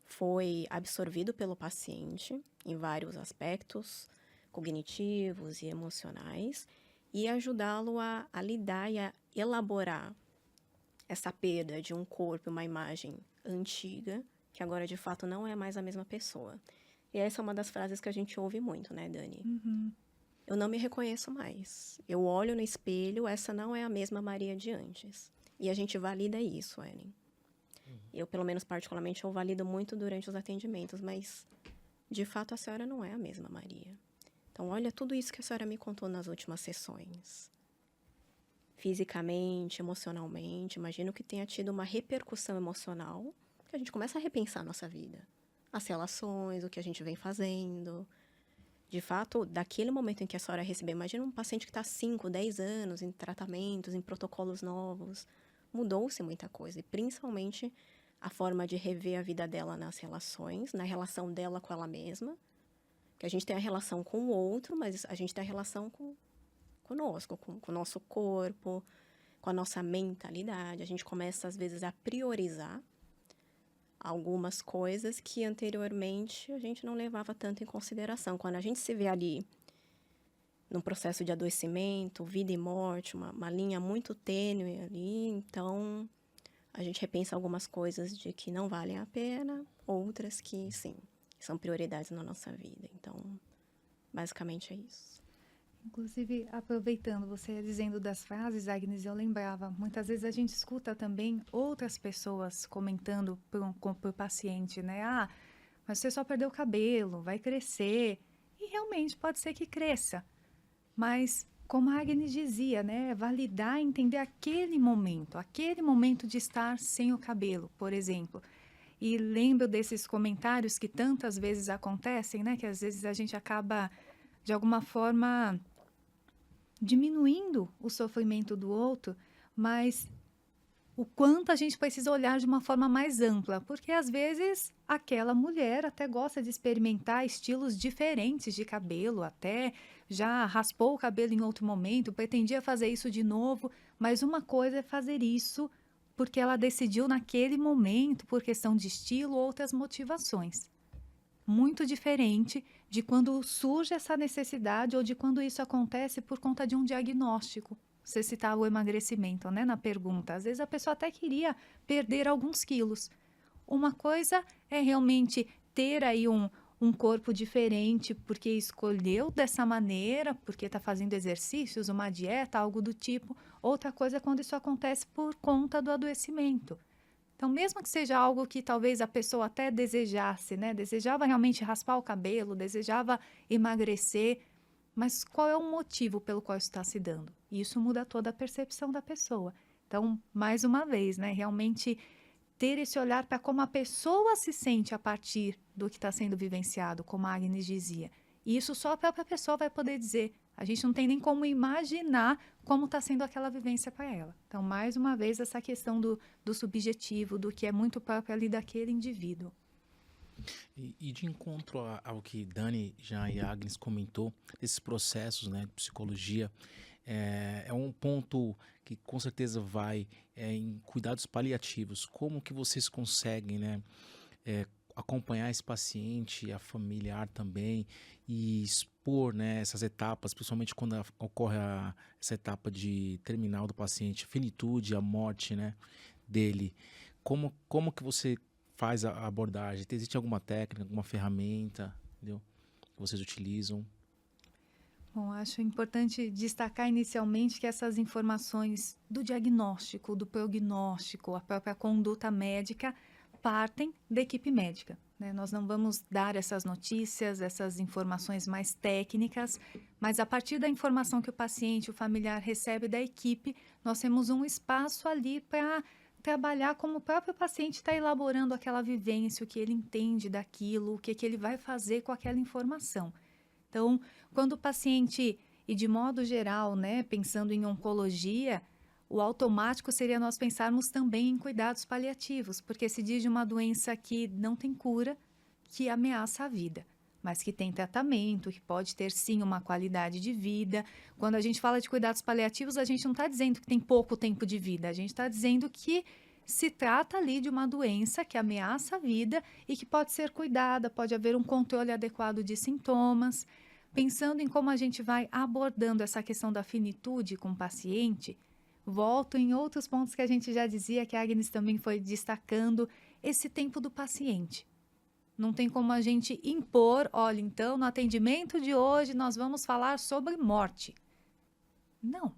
foi absorvido pelo paciente em vários aspectos cognitivos e emocionais e ajudá-lo a lidar e a elaborar essa perda de um corpo, uma imagem antiga, que agora de fato não é mais a mesma pessoa. E essa é uma das frases que a gente ouve muito, né, Dani? Uhum. Eu não me reconheço mais. Eu olho no espelho, essa não é a mesma Maria de antes. E a gente valida isso, Ellen. Eu, pelo menos particularmente, eu valido muito durante os atendimentos, mas de fato a senhora não é a mesma Maria. Então, olha tudo isso que a senhora me contou nas últimas sessões. Fisicamente, emocionalmente, imagino que tenha tido uma repercussão emocional, que a gente começa a repensar a nossa vida. As relações, o que a gente vem fazendo. De fato, daquele momento em que a senhora recebeu, imagina um paciente que está 5, 10 anos em tratamentos, em protocolos novos. Mudou-se muita coisa, e principalmente a forma de rever a vida dela nas relações, na relação dela com ela mesma. Que a gente tem a relação com o outro, mas a gente tem a relação conosco, com o nosso corpo, com a nossa mentalidade. A gente começa, às vezes, a priorizar algumas coisas que anteriormente a gente não levava tanto em consideração. Quando a gente se vê ali num processo de adoecimento, vida e morte, uma linha muito tênue ali, então a gente repensa algumas coisas de que não valem a pena, outras que, sim, são prioridades na nossa vida. Então, basicamente é isso. Inclusive, aproveitando você dizendo das frases, Agnes, eu lembrava, muitas vezes a gente escuta também outras pessoas comentando pro paciente, né? Ah, mas você só perdeu o cabelo, vai crescer. E realmente pode ser que cresça. Mas, como a Agnes dizia, né? Validar e entender aquele momento de estar sem o cabelo, por exemplo. E lembro desses comentários que tantas vezes acontecem, né? Que às vezes a gente acaba, de alguma forma, diminuindo o sofrimento do outro, mas o quanto a gente precisa olhar de uma forma mais ampla, porque às vezes aquela mulher até gosta de experimentar estilos diferentes de cabelo, até já raspou o cabelo em outro momento, pretendia fazer isso de novo, mas uma coisa é fazer isso porque ela decidiu naquele momento, por questão de estilo ou outras motivações. Muito diferente de quando surge essa necessidade ou de quando isso acontece por conta de um diagnóstico. Você citava o emagrecimento, né, na pergunta. Às vezes a pessoa até queria perder alguns quilos. Uma coisa é realmente ter aí um corpo diferente porque escolheu dessa maneira, porque está fazendo exercícios, uma dieta, algo do tipo. Outra coisa é quando isso acontece por conta do adoecimento. Então, mesmo que seja algo que talvez a pessoa até desejasse, né? Desejava realmente raspar o cabelo, desejava emagrecer, mas qual é o motivo pelo qual isso está se dando? E isso muda toda a percepção da pessoa. Então, mais uma vez, né? Realmente ter esse olhar para como a pessoa se sente a partir do que está sendo vivenciado, como a Agnes dizia. E isso só a própria pessoa vai poder dizer. A gente não tem nem como imaginar como está sendo aquela vivência para ela. Então, mais uma vez, essa questão do subjetivo, do que é muito próprio ali daquele indivíduo. E de encontro ao que Dani já e a Agnes comentou, esses processos, né, de psicologia, é um ponto que com certeza vai em cuidados paliativos. Como que vocês conseguem, né, acompanhar esse paciente, a familiar também, e expor, né, essas etapas, principalmente quando ocorre essa etapa de terminal do paciente, a finitude, a morte, né, dele. Como que você faz a abordagem? Existe alguma técnica, alguma ferramenta, entendeu, que vocês utilizam? Bom, acho importante destacar inicialmente que essas informações do diagnóstico, do prognóstico, a própria conduta médica, partem da equipe médica, né? Nós não vamos dar essas notícias, essas informações mais técnicas, mas a partir da informação que o paciente, o familiar recebe da equipe, nós temos um espaço ali para trabalhar como o próprio paciente está elaborando aquela vivência, o que ele entende daquilo, o que ele vai fazer com aquela informação. Então, quando o paciente, e de modo geral, né, pensando em oncologia, o automático seria nós pensarmos também em cuidados paliativos, porque se diz de uma doença que não tem cura, que ameaça a vida, mas que tem tratamento, que pode ter sim uma qualidade de vida. Quando a gente fala de cuidados paliativos, a gente não está dizendo que tem pouco tempo de vida, a gente está dizendo que se trata ali de uma doença que ameaça a vida e que pode ser cuidada, pode haver um controle adequado de sintomas. Pensando em como a gente vai abordando essa questão da finitude com o paciente, volto em outros pontos que a gente já dizia, que a Agnes também foi destacando, esse tempo do paciente. Não tem como a gente impor, olha, então, no atendimento de hoje nós vamos falar sobre morte. Não.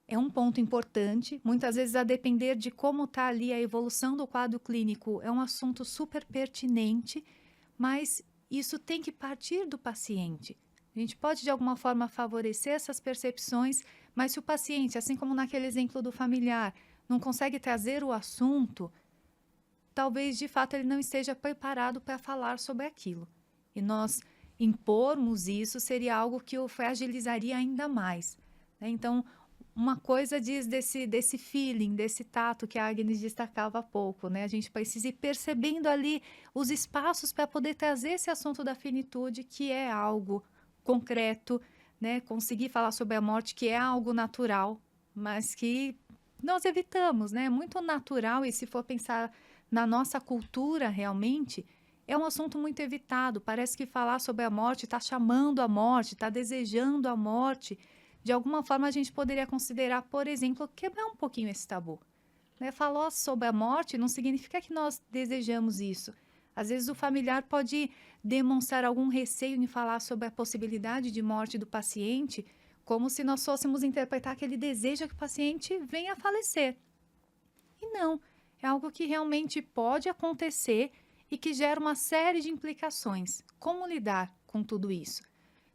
É um ponto importante, muitas vezes a depender de como está ali a evolução do quadro clínico, é um assunto super pertinente, mas isso tem que partir do paciente. A gente pode, de alguma forma, favorecer essas percepções, mas se o paciente, assim como naquele exemplo do familiar, não consegue trazer o assunto, talvez, de fato, ele não esteja preparado para falar sobre aquilo. E nós impormos isso seria algo que o fragilizaria ainda mais, né? Então, uma coisa diz desse feeling, desse tato que a Agnes destacava há pouco, né? A gente precisa ir percebendo ali os espaços para poder trazer esse assunto da finitude, que é algo concreto, né? Conseguir falar sobre a morte, que é algo natural, mas que nós evitamos, né? É muito natural, e se for pensar na nossa cultura realmente, é um assunto muito evitado. Parece que falar sobre a morte está chamando a morte, está desejando a morte. De alguma forma, a gente poderia considerar, por exemplo, quebrar um pouquinho esse tabu. Né? Falar sobre a morte não significa que nós desejamos isso. Às vezes, o familiar pode demonstrar algum receio em falar sobre a possibilidade de morte do paciente, como se nós fôssemos interpretar que ele deseja que o paciente venha a falecer. E não, é algo que realmente pode acontecer e que gera uma série de implicações. Como lidar com tudo isso?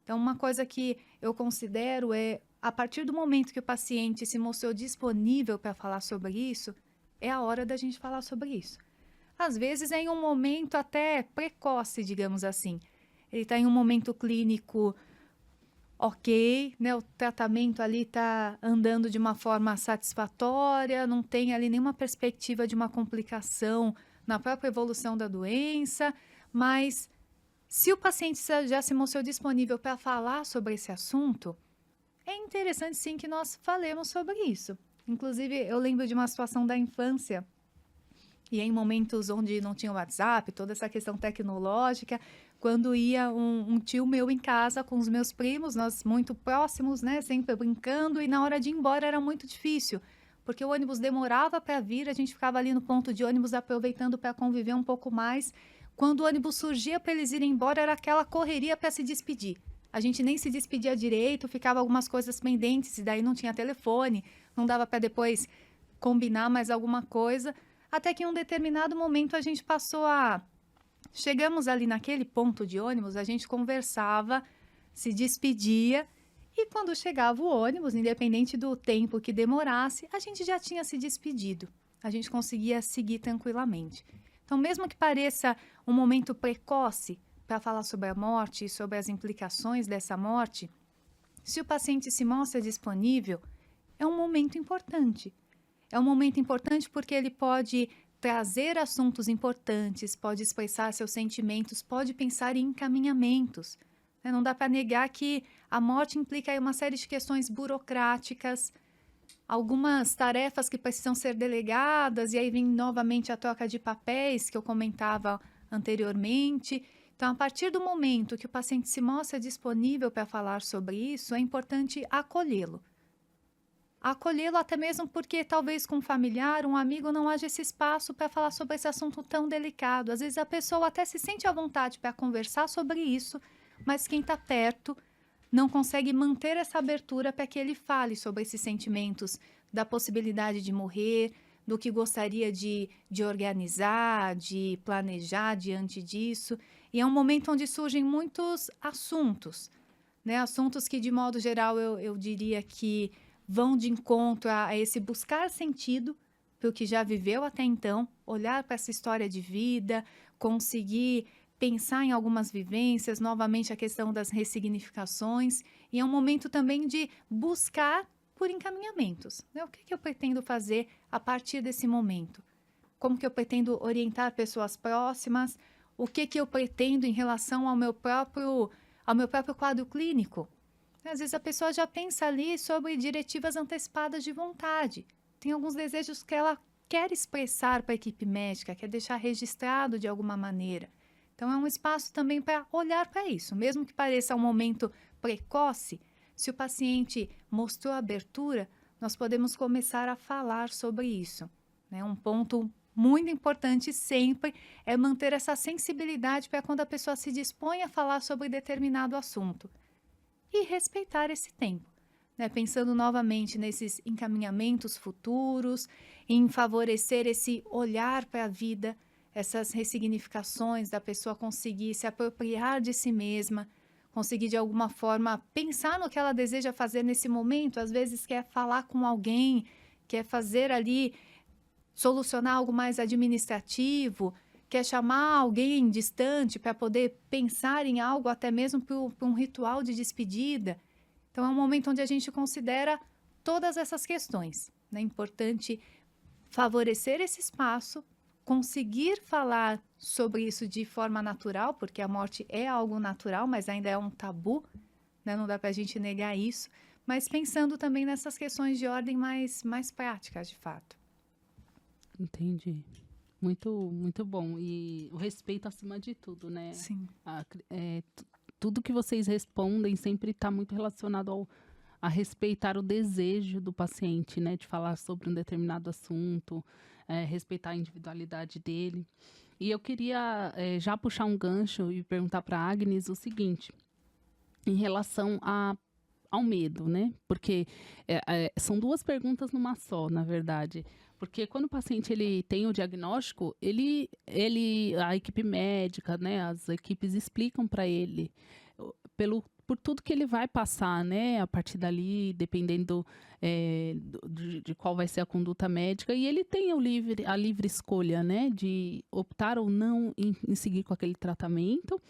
Então, uma coisa que eu considero é, a partir do momento que o paciente se mostrou disponível para falar sobre isso, é a hora da gente falar sobre isso. Às vezes é em um momento até precoce, digamos assim. Ele está em um momento clínico ok, né? O tratamento ali está andando de uma forma satisfatória, não tem ali nenhuma perspectiva de uma complicação na própria evolução da doença, mas se o paciente já se mostrou disponível para falar sobre esse assunto, é interessante sim que nós falemos sobre isso. Inclusive, eu lembro de uma situação da infância, e em momentos onde não tinha WhatsApp, toda essa questão tecnológica, quando ia um tio meu em casa com os meus primos, nós muito próximos, né, sempre brincando, e na hora de ir embora era muito difícil, porque o ônibus demorava para vir, a gente ficava ali no ponto de ônibus aproveitando para conviver um pouco mais. Quando o ônibus surgia para eles irem embora, era aquela correria para se despedir. A gente nem se despedia direito, ficava algumas coisas pendentes, e daí não tinha telefone, não dava para depois combinar mais alguma coisa, até que em um determinado momento a gente passou a... Chegamos ali naquele ponto de ônibus, a gente conversava, se despedia, e quando chegava o ônibus, independente do tempo que demorasse, a gente já tinha se despedido. A gente conseguia seguir tranquilamente. Então, mesmo que pareça um momento precoce para falar sobre a morte e sobre as implicações dessa morte, se o paciente se mostra disponível, é um momento importante. É um momento importante porque ele pode trazer assuntos importantes, pode expressar seus sentimentos, pode pensar em encaminhamentos. Não dá para negar que a morte implica aí uma série de questões burocráticas, algumas tarefas que precisam ser delegadas, e aí vem novamente a troca de papéis que eu comentava anteriormente. Então, a partir do momento que o paciente se mostra disponível para falar sobre isso, é importante acolhê-lo. Acolhê-lo até mesmo porque talvez com um familiar, um amigo, não haja esse espaço para falar sobre esse assunto tão delicado. Às vezes a pessoa até se sente à vontade para conversar sobre isso, mas quem está perto não consegue manter essa abertura para que ele fale sobre esses sentimentos da possibilidade de morrer, do que gostaria de organizar, de planejar diante disso. E é um momento onde surgem muitos assuntos, né? Assuntos que, de modo geral, eu diria que vão de encontro a esse buscar sentido para o que já viveu até então, olhar para essa história de vida, conseguir pensar em algumas vivências, novamente a questão das ressignificações, e é um momento também de buscar por encaminhamentos, né? O que eu pretendo fazer a partir desse momento? Como que eu pretendo orientar pessoas próximas? O que eu pretendo em relação ao meu próprio quadro clínico? Às vezes a pessoa já pensa ali sobre diretivas antecipadas de vontade. Tem alguns desejos que ela quer expressar para a equipe médica, quer deixar registrado de alguma maneira. Então, é um espaço também para olhar para isso. Mesmo que pareça um momento precoce, se o paciente mostrou abertura, nós podemos começar a falar sobre isso. Né? Um ponto muito importante sempre é manter essa sensibilidade para quando a pessoa se dispõe a falar sobre determinado assunto. E respeitar esse tempo, né? Pensando novamente nesses encaminhamentos futuros, em favorecer esse olhar para a vida, essas ressignificações da pessoa conseguir se apropriar de si mesma, conseguir de alguma forma pensar no que ela deseja fazer nesse momento. Às vezes quer falar com alguém, quer fazer ali, solucionar algo mais administrativo, quer chamar alguém distante para poder pensar em algo até mesmo para um ritual de despedida. Então, é um momento onde a gente considera todas essas questões. É importante favorecer esse espaço, conseguir falar sobre isso de forma natural, porque a morte é algo natural, mas ainda é um tabu, né? Não dá para a gente negar isso, mas pensando também nessas questões de ordem mais práticas, de fato. Entendi. Muito, muito bom. E o respeito acima de tudo, né? Sim. Tudo que vocês respondem sempre está muito relacionado a respeitar o desejo do paciente, né? De falar sobre um determinado assunto, respeitar a individualidade dele. E eu queria já puxar um gancho e perguntar para a Agnes o seguinte, em relação ao medo, né? Porque são duas perguntas numa só, na verdade. Porque quando o paciente ele tem o diagnóstico, a equipe médica, né? As equipes explicam para ele por tudo que ele vai passar, né? A partir dali, dependendo de qual vai ser a conduta médica, e ele tem a livre escolha, né? De optar ou não em seguir com aquele tratamento.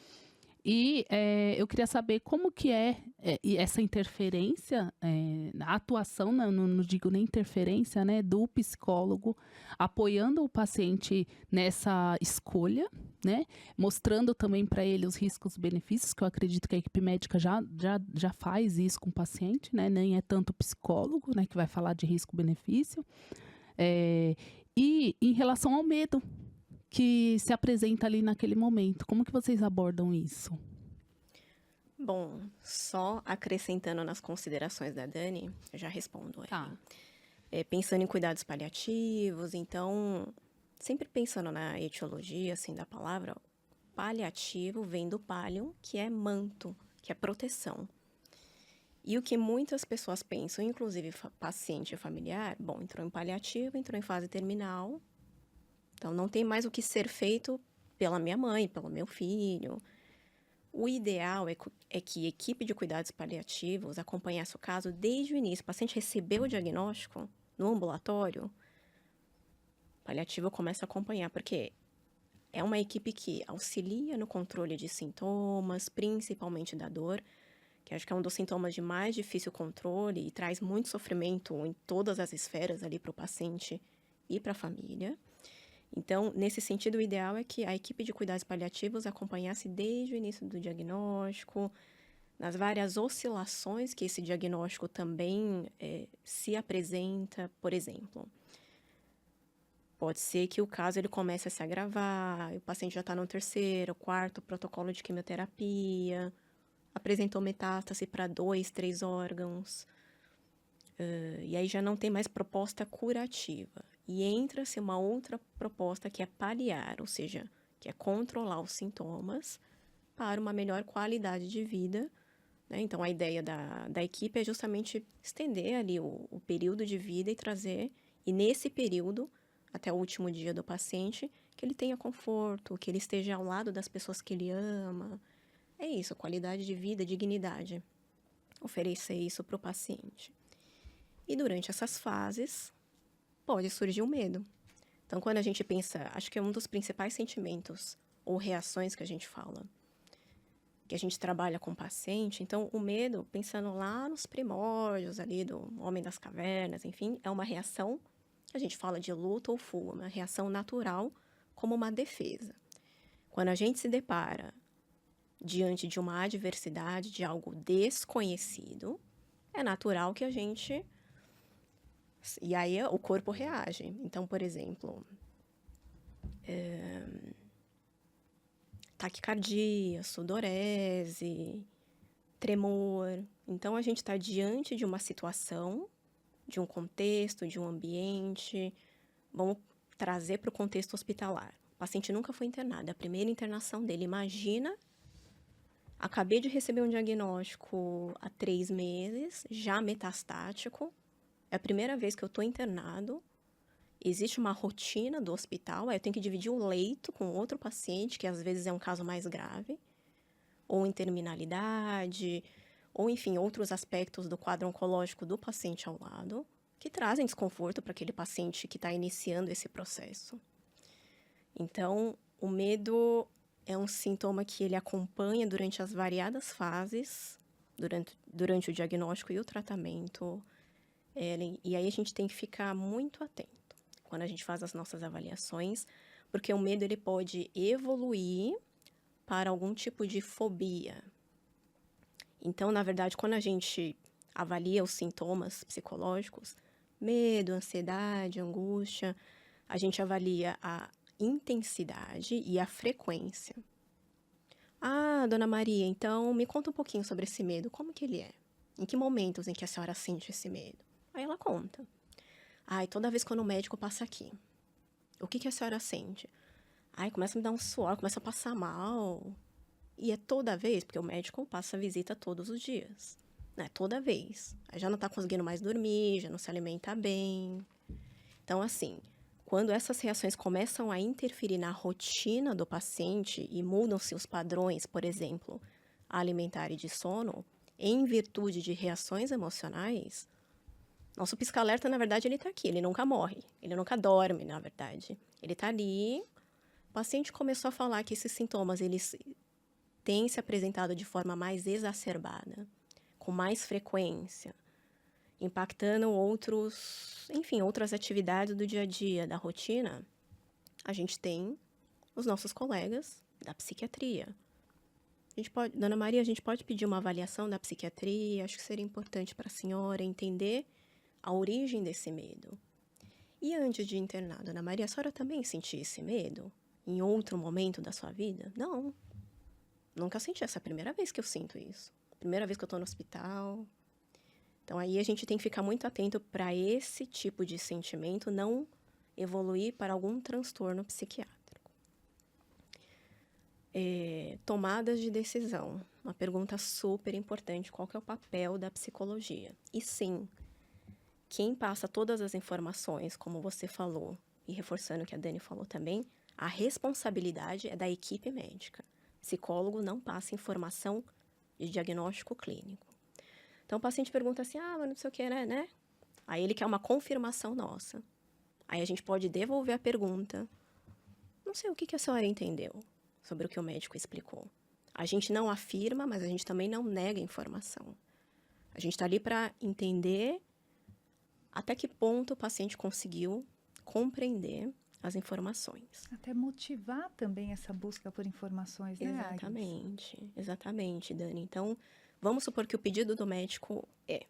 E eu queria saber como que essa interferência, a atuação, não digo nem interferência, né, do psicólogo, apoiando o paciente nessa escolha, né, mostrando também para ele os riscos e benefícios, que eu acredito que a equipe médica já faz isso com o paciente, né, nem é tanto o psicólogo, né, que vai falar de risco-benefício. E em relação ao medo que se apresenta ali naquele momento. Como que vocês abordam isso? Bom, só acrescentando nas considerações da Dani, eu já respondo. Tá. Pensando em cuidados paliativos, então, sempre pensando na etiologia, assim, da palavra, paliativo vem do pallium, que é manto, que é proteção. E o que muitas pessoas pensam, inclusive paciente e familiar, bom, entrou em paliativo, entrou em fase terminal, então, não tem mais o que ser feito pela minha mãe, pelo meu filho. O ideal é que a equipe de cuidados paliativos acompanhasse o caso desde o início. O paciente recebeu o diagnóstico no ambulatório, o paliativo começa a acompanhar, porque é uma equipe que auxilia no controle de sintomas, principalmente da dor, que acho que é um dos sintomas de mais difícil controle e traz muito sofrimento em todas as esferas ali para o paciente e para a família. Então, nesse sentido, o ideal é que a equipe de cuidados paliativos acompanhasse desde o início do diagnóstico, nas várias oscilações que esse diagnóstico também se apresenta. Por exemplo, pode ser que o caso ele comece a se agravar, o paciente já está no 3º, 4º protocolo de quimioterapia, apresentou metástase para 2, 3 órgãos, e aí já não tem mais proposta curativa. E entra-se uma outra proposta que é paliar, ou seja, que é controlar os sintomas para uma melhor qualidade de vida, né? Então, a ideia da equipe é justamente estender ali o período de vida e trazer, e nesse período, até o último dia do paciente, que ele tenha conforto, que ele esteja ao lado das pessoas que ele ama. É isso, qualidade de vida, dignidade. Oferecer isso para o paciente. E durante essas fases, pode surgir o medo. Então, quando a gente pensa, acho que é um dos principais sentimentos ou reações que a gente fala, que a gente trabalha com o paciente. Então, o medo, pensando lá nos primórdios ali do Homem das Cavernas, enfim, é uma reação, a gente fala de luta ou fuga, uma reação natural como uma defesa. Quando a gente se depara diante de uma adversidade, de algo desconhecido, é natural que a gente... E aí o corpo reage. Então, por exemplo, taquicardia, sudorese, tremor. Então, a gente está diante de uma situação, de um contexto, de um ambiente. Vamos trazer para o contexto hospitalar. O paciente nunca foi internado, é a primeira internação dele. Imagina, acabei de receber um diagnóstico há 3 meses, já metastático. É a primeira vez que eu estou internado, existe uma rotina do hospital, aí eu tenho que dividir o leito com outro paciente, que às vezes é um caso mais grave, ou em terminalidade, ou enfim, outros aspectos do quadro oncológico do paciente ao lado, que trazem desconforto para aquele paciente que está iniciando esse processo. Então, o medo é um sintoma que ele acompanha durante as variadas fases, durante o diagnóstico e o tratamento. Ellen, e aí a gente tem que ficar muito atento quando a gente faz as nossas avaliações, porque o medo ele pode evoluir para algum tipo de fobia. Então, na verdade, quando a gente avalia os sintomas psicológicos, medo, ansiedade, angústia, a gente avalia a intensidade e a frequência. Ah, dona Maria, então me conta um pouquinho sobre esse medo. Como que ele é? Em que momentos em que a senhora sente esse medo? Aí ela conta. Ai, toda vez quando o médico passa aqui. O que a senhora sente? Ai, começa a me dar um suor, começa a passar mal. E é toda vez, porque o médico passa visita todos os dias. Né? Toda vez. Aí já não tá conseguindo mais dormir, já não se alimenta bem. Então, assim, quando essas reações começam a interferir na rotina do paciente e mudam-se os padrões, por exemplo, alimentar e de sono, em virtude de reações emocionais, nosso pisca-alerta, na verdade, ele está aqui, ele nunca morre, ele nunca dorme, na verdade. Ele está ali, o paciente começou a falar que esses sintomas, eles têm se apresentado de forma mais exacerbada, com mais frequência, impactando outras atividades do dia a dia, da rotina. A gente tem os nossos colegas da psiquiatria. Dona Maria, a gente pode pedir uma avaliação da psiquiatria, acho que seria importante para a senhora entender a origem desse medo. E antes de internar, Dona Maria, a senhora também sentia esse medo? Em outro momento da sua vida? Não. Nunca senti, essa é a primeira vez que eu sinto isso. Primeira vez que eu estou no hospital. Então, aí a gente tem que ficar muito atento para esse tipo de sentimento não evoluir para algum transtorno psiquiátrico. Tomadas de decisão. Uma pergunta super importante. Qual que é o papel da psicologia? E sim, quem passa todas as informações, como você falou, e reforçando o que a Dani falou também, a responsabilidade é da equipe médica. Psicólogo não passa informação de diagnóstico clínico. Então, o paciente pergunta assim, mas não sei o que, né? Aí ele quer uma confirmação nossa. Aí a gente pode devolver a pergunta. Não sei o que a senhora entendeu sobre o que o médico explicou. A gente não afirma, mas a gente também não nega informação. A gente está ali para entender até que ponto o paciente conseguiu compreender as informações. Até motivar também essa busca por informações, né, Agnes? Exatamente, Dani. Então, vamos supor que o pedido do médico é: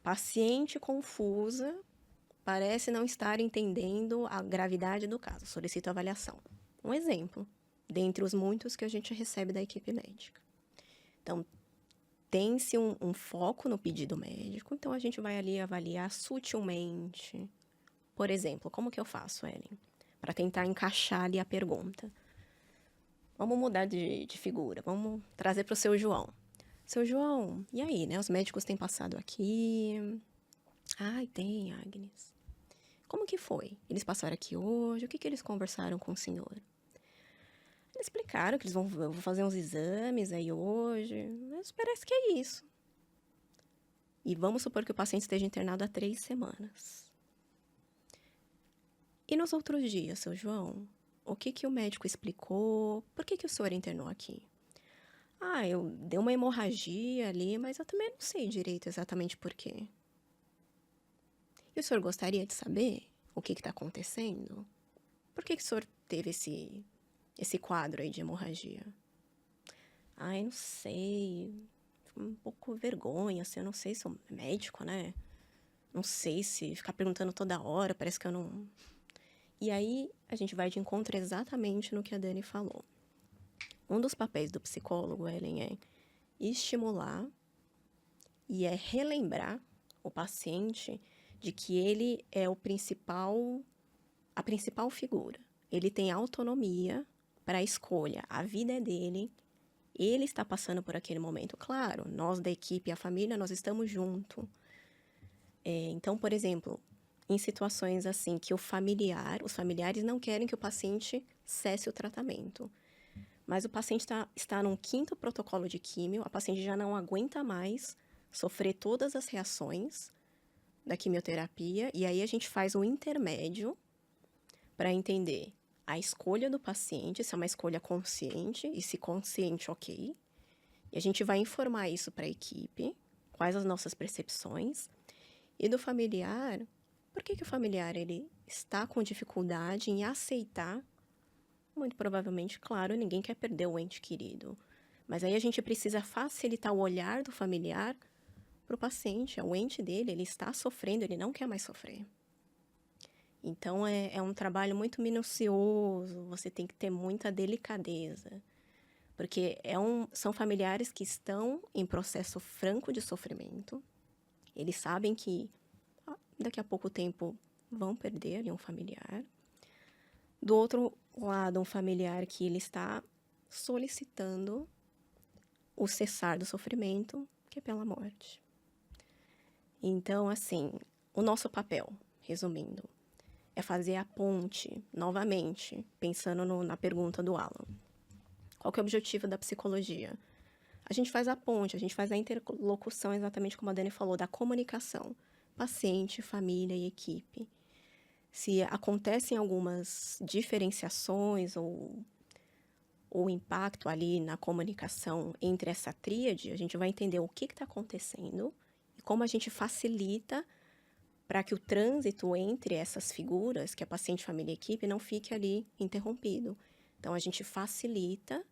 paciente confusa, parece não estar entendendo a gravidade do caso, solicito avaliação. Um exemplo, dentre os muitos que a gente recebe da equipe médica. Então, tem-se um foco no pedido médico, então a gente vai ali avaliar sutilmente. Por exemplo, como que eu faço, Ellen? Para tentar encaixar ali a pergunta. Vamos mudar de figura, vamos trazer para o seu João. Seu João, e aí, né? Os médicos têm passado aqui. Ai, tem, Agnes. Como que foi? Eles passaram aqui hoje, o que eles conversaram com o senhor? Eles explicaram que eles vão fazer uns exames aí hoje, mas parece que é isso. E vamos supor que o paciente esteja internado há 3 semanas. E nos outros dias, seu João, o que o médico explicou? Por que o senhor internou aqui? Eu dei uma hemorragia ali, mas eu também não sei direito exatamente por quê. E o senhor gostaria de saber o que está acontecendo? Por que o senhor teve esse quadro aí de hemorragia? Não sei, um pouco vergonha, assim, eu não sei se sou médico, né? Não sei se ficar perguntando toda hora, parece que eu não... E aí, a gente vai de encontro exatamente no que a Dani falou. Um dos papéis do psicólogo, Ellen, é estimular e é relembrar o paciente de que ele é a principal figura. Ele tem autonomia para a escolha. A vida é dele. Ele está passando por aquele momento. Claro, nós da equipe e a família, nós estamos juntos. Então, por exemplo, em situações assim que os familiares não querem que o paciente cesse o tratamento. Mas o paciente está num 5º protocolo de químio, a paciente já não aguenta mais sofrer todas as reações da quimioterapia, e aí a gente faz um intermédio para entender a escolha do paciente, se é uma escolha consciente, e se consciente, ok. E a gente vai informar isso para a equipe, quais as nossas percepções, E do familiar, por que o familiar ele está com dificuldade em aceitar? Muito provavelmente, claro, ninguém quer perder o ente querido. Mas aí a gente precisa facilitar o olhar do familiar para o paciente. O ente dele, ele está sofrendo, ele não quer mais sofrer. Então, é um trabalho muito minucioso, você tem que ter muita delicadeza. Porque são familiares que estão em processo franco de sofrimento. Eles sabem que daqui a pouco tempo vão perder ali um familiar. Do outro lado, um familiar que ele está solicitando o cessar do sofrimento, que é pela morte. Então, assim, o nosso papel, resumindo, é fazer a ponte, novamente, pensando na pergunta do Alan. Qual que é o objetivo da psicologia? A gente faz a ponte, a gente faz a interlocução, exatamente como a Dani falou, da comunicação. Paciente, família e equipe. Se acontecem algumas diferenciações ou impacto ali na comunicação entre essa tríade, a gente vai entender o que está acontecendo e como a gente facilita para que o trânsito entre essas figuras, que é paciente, família e equipe, não fique ali interrompido. Então, a gente facilita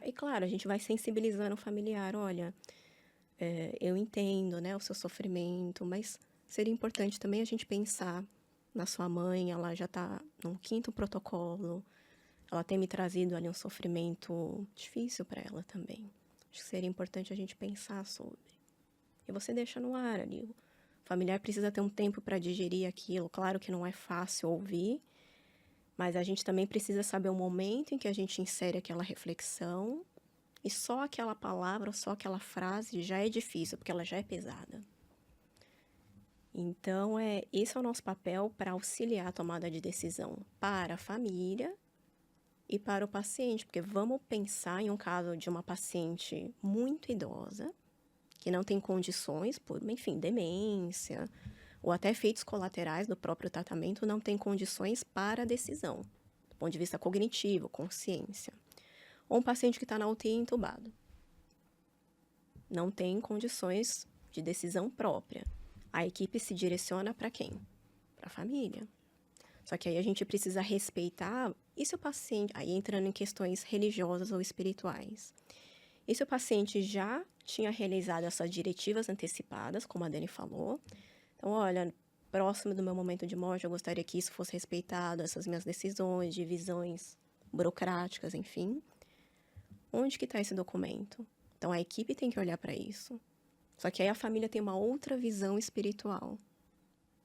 e, claro, a gente vai sensibilizando o familiar. Olha, eu entendo, né, o seu sofrimento, mas seria importante também a gente pensar na sua mãe, ela já está no 5º protocolo, ela tem me trazido ali um sofrimento difícil para ela também. Acho que seria importante a gente pensar sobre. E você deixa no ar ali. O familiar precisa ter um tempo para digerir aquilo. Claro que não é fácil ouvir, mas a gente também precisa saber o momento em que a gente insere aquela reflexão. E só aquela palavra, só aquela frase já é difícil, porque ela já é pesada. Então, esse é o nosso papel para auxiliar a tomada de decisão para a família e para o paciente, porque vamos pensar em um caso de uma paciente muito idosa, que não tem condições, por, enfim, demência, ou até efeitos colaterais do próprio tratamento, não tem condições para a decisão, do ponto de vista cognitivo, consciência. Ou um paciente que está na UTI entubado. Não tem condições de decisão própria. A equipe se direciona para quem? Para a família. Só que aí a gente precisa respeitar, e se o paciente, aí entrando em questões religiosas ou espirituais, e se o paciente já tinha realizado essas diretivas antecipadas, como a Dani falou, então, olha, próximo do meu momento de morte, eu gostaria que isso fosse respeitado, essas minhas decisões, divisões burocráticas, enfim. Onde que está esse documento? Então, a equipe tem que olhar para isso. Só que aí a família tem uma outra visão espiritual.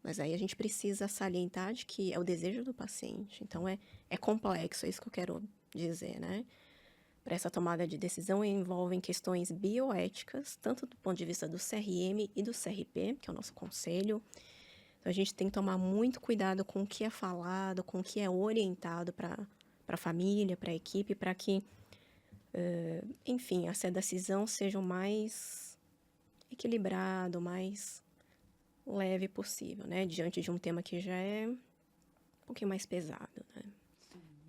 Mas aí a gente precisa salientar de que é o desejo do paciente. Então, é complexo, é isso que eu quero dizer, né? Para essa tomada de decisão envolvem questões bioéticas, tanto do ponto de vista do CRM e do CRP, que é o nosso conselho. Então, a gente tem que tomar muito cuidado com o que é falado, com o que é orientado para a família, para a equipe, para que, enfim, essa decisão seja o mais equilibrado, o mais leve possível, né? Diante de um tema que já é um pouquinho mais pesado, né?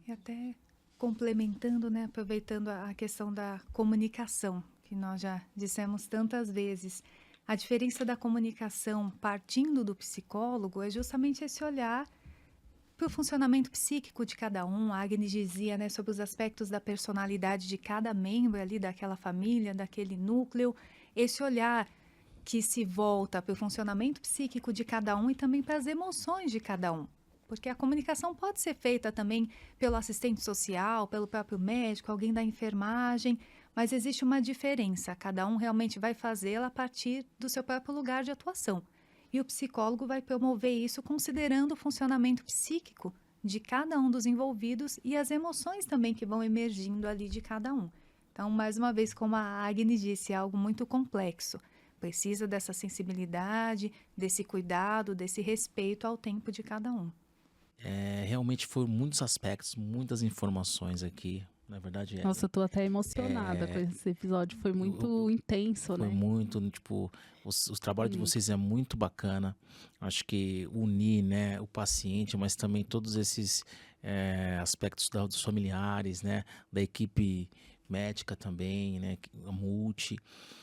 E até complementando, né, aproveitando a questão da comunicação, que nós já dissemos tantas vezes, a diferença da comunicação partindo do psicólogo é justamente esse olhar para o funcionamento psíquico de cada um. A Agnes dizia, né, sobre os aspectos da personalidade de cada membro ali daquela família, daquele núcleo, esse olhar que se volta para o funcionamento psíquico de cada um e também para as emoções de cada um. Porque a comunicação pode ser feita também pelo assistente social, pelo próprio médico, alguém da enfermagem, mas existe uma diferença. Cada um realmente vai fazê-la a partir do seu próprio lugar de atuação. E o psicólogo vai promover isso considerando o funcionamento psíquico de cada um dos envolvidos e as emoções também que vão emergindo ali de cada um. Então, mais uma vez, como a Agnes disse, é algo muito complexo. Precisa dessa sensibilidade, desse cuidado, desse respeito ao tempo de cada um. Realmente foram muitos aspectos, muitas informações aqui. Na verdade, Nossa, eu tô até emocionada com esse episódio. Foi muito intenso, né? Foi muito, tipo, os trabalhos de vocês é muito bacana. Acho que unir, né, o paciente, mas também todos esses aspectos dos familiares, né, da equipe médica também, né, a Multi.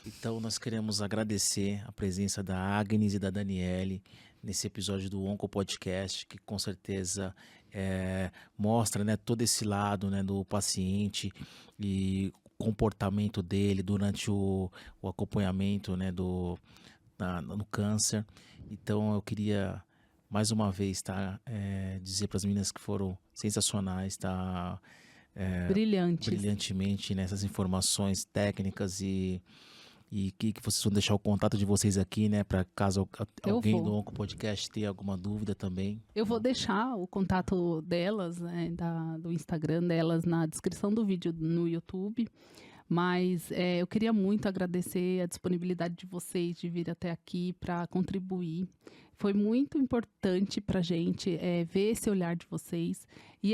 Então nós queremos agradecer a presença da Agnes e da Daniele nesse episódio do Onco Podcast, que com certeza mostra, né, todo esse lado, né, do paciente e o comportamento dele durante o acompanhamento, né, no câncer. Então eu queria mais uma vez dizer para as meninas que foram sensacionais, brilhantemente nessas informações técnicas e que vocês vão deixar o contato de vocês aqui, né, para caso alguém do Onco Podcast tenha alguma dúvida também. Eu vou deixar o contato delas, né, do Instagram delas na descrição do vídeo no YouTube. Mas eu queria muito agradecer a disponibilidade de vocês de vir até aqui para contribuir. Foi muito importante para a gente ver esse olhar de vocês. E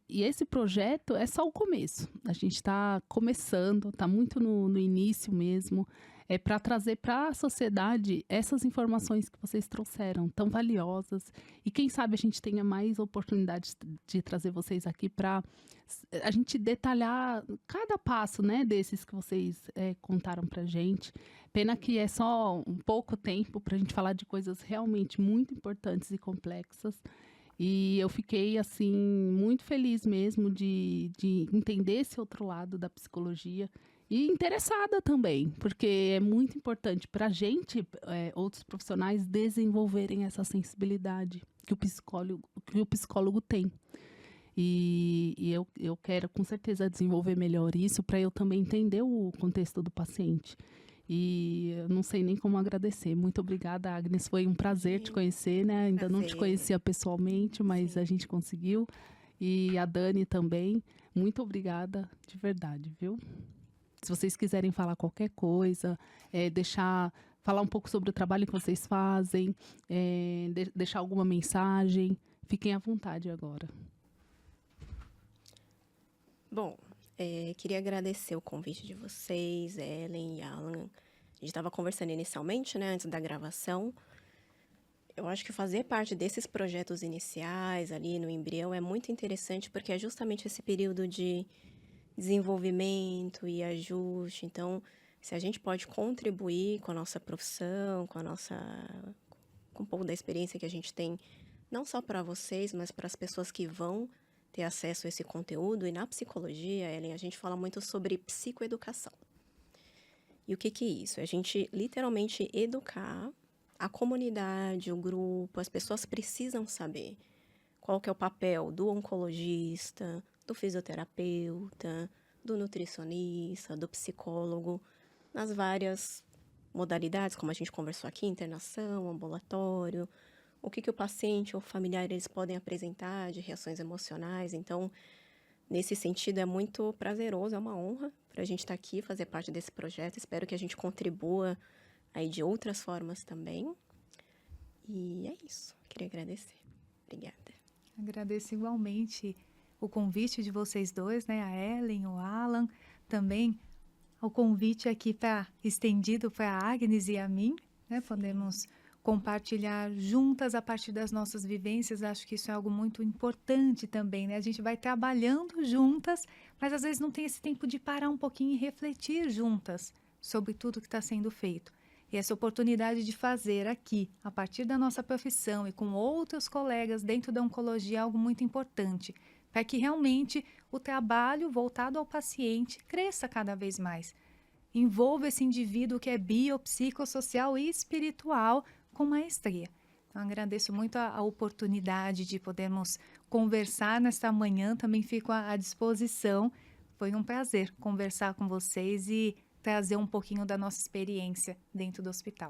esse projeto é só o começo. A gente está começando, está muito no início mesmo. É para trazer para a sociedade essas informações que vocês trouxeram, tão valiosas. E quem sabe a gente tenha mais oportunidades de trazer vocês aqui para a gente detalhar cada passo, né, desses que vocês contaram para a gente. Pena que é só um pouco tempo para a gente falar de coisas realmente muito importantes e complexas. E eu fiquei, assim, muito feliz mesmo de entender esse outro lado da psicologia. E interessada também, porque é muito importante para a gente, outros profissionais, desenvolverem essa sensibilidade que o psicólogo tem. E eu quero, com certeza, desenvolver melhor isso para eu também entender o contexto do paciente. E eu não sei nem como agradecer. Muito obrigada, Agnes. Foi um prazer te conhecer, né? Ainda não te conhecia pessoalmente, mas a gente conseguiu. E a Dani também. Muito obrigada, de verdade, viu? Se vocês quiserem falar qualquer coisa, falar um pouco sobre o trabalho que vocês fazem, deixar alguma mensagem, fiquem à vontade agora. Bom, queria agradecer o convite de vocês, Ellen e Alan. A gente estava conversando inicialmente, né, antes da gravação. Eu acho que fazer parte desses projetos iniciais ali no embrião é muito interessante, porque é justamente esse período de desenvolvimento e ajuste. Então, se a gente pode contribuir com a nossa profissão, com um pouco da experiência que a gente tem, não só para vocês, mas para as pessoas que vão ter acesso a esse conteúdo. E na psicologia, Ellen, a gente fala muito sobre psicoeducação. E o que é isso? É a gente literalmente educar a comunidade, o grupo. As pessoas precisam saber qual que é o papel do oncologista, do fisioterapeuta, do nutricionista, do psicólogo, nas várias modalidades, como a gente conversou aqui, internação, ambulatório, o que o paciente ou familiar eles podem apresentar de reações emocionais. Então, nesse sentido, é muito prazeroso, é uma honra para a gente estar aqui, fazer parte desse projeto. Espero que a gente contribua aí de outras formas também. E é isso. Queria agradecer. Obrigada. Agradeço igualmente o convite de vocês dois, né, a Ellen, o Alan, também o convite aqui estendido para a Agnes e a mim, né, podemos compartilhar juntas a partir das nossas vivências. Acho que isso é algo muito importante também, né, a gente vai trabalhando juntas, mas às vezes não tem esse tempo de parar um pouquinho e refletir juntas sobre tudo que está sendo feito. E essa oportunidade de fazer aqui, a partir da nossa profissão e com outros colegas dentro da oncologia, é algo muito importante, para que realmente o trabalho voltado ao paciente cresça cada vez mais. Envolva esse indivíduo que é biopsicossocial e espiritual com maestria. Então, agradeço muito a oportunidade de podermos conversar nesta manhã, também fico à disposição. Foi um prazer conversar com vocês e trazer um pouquinho da nossa experiência dentro do hospital.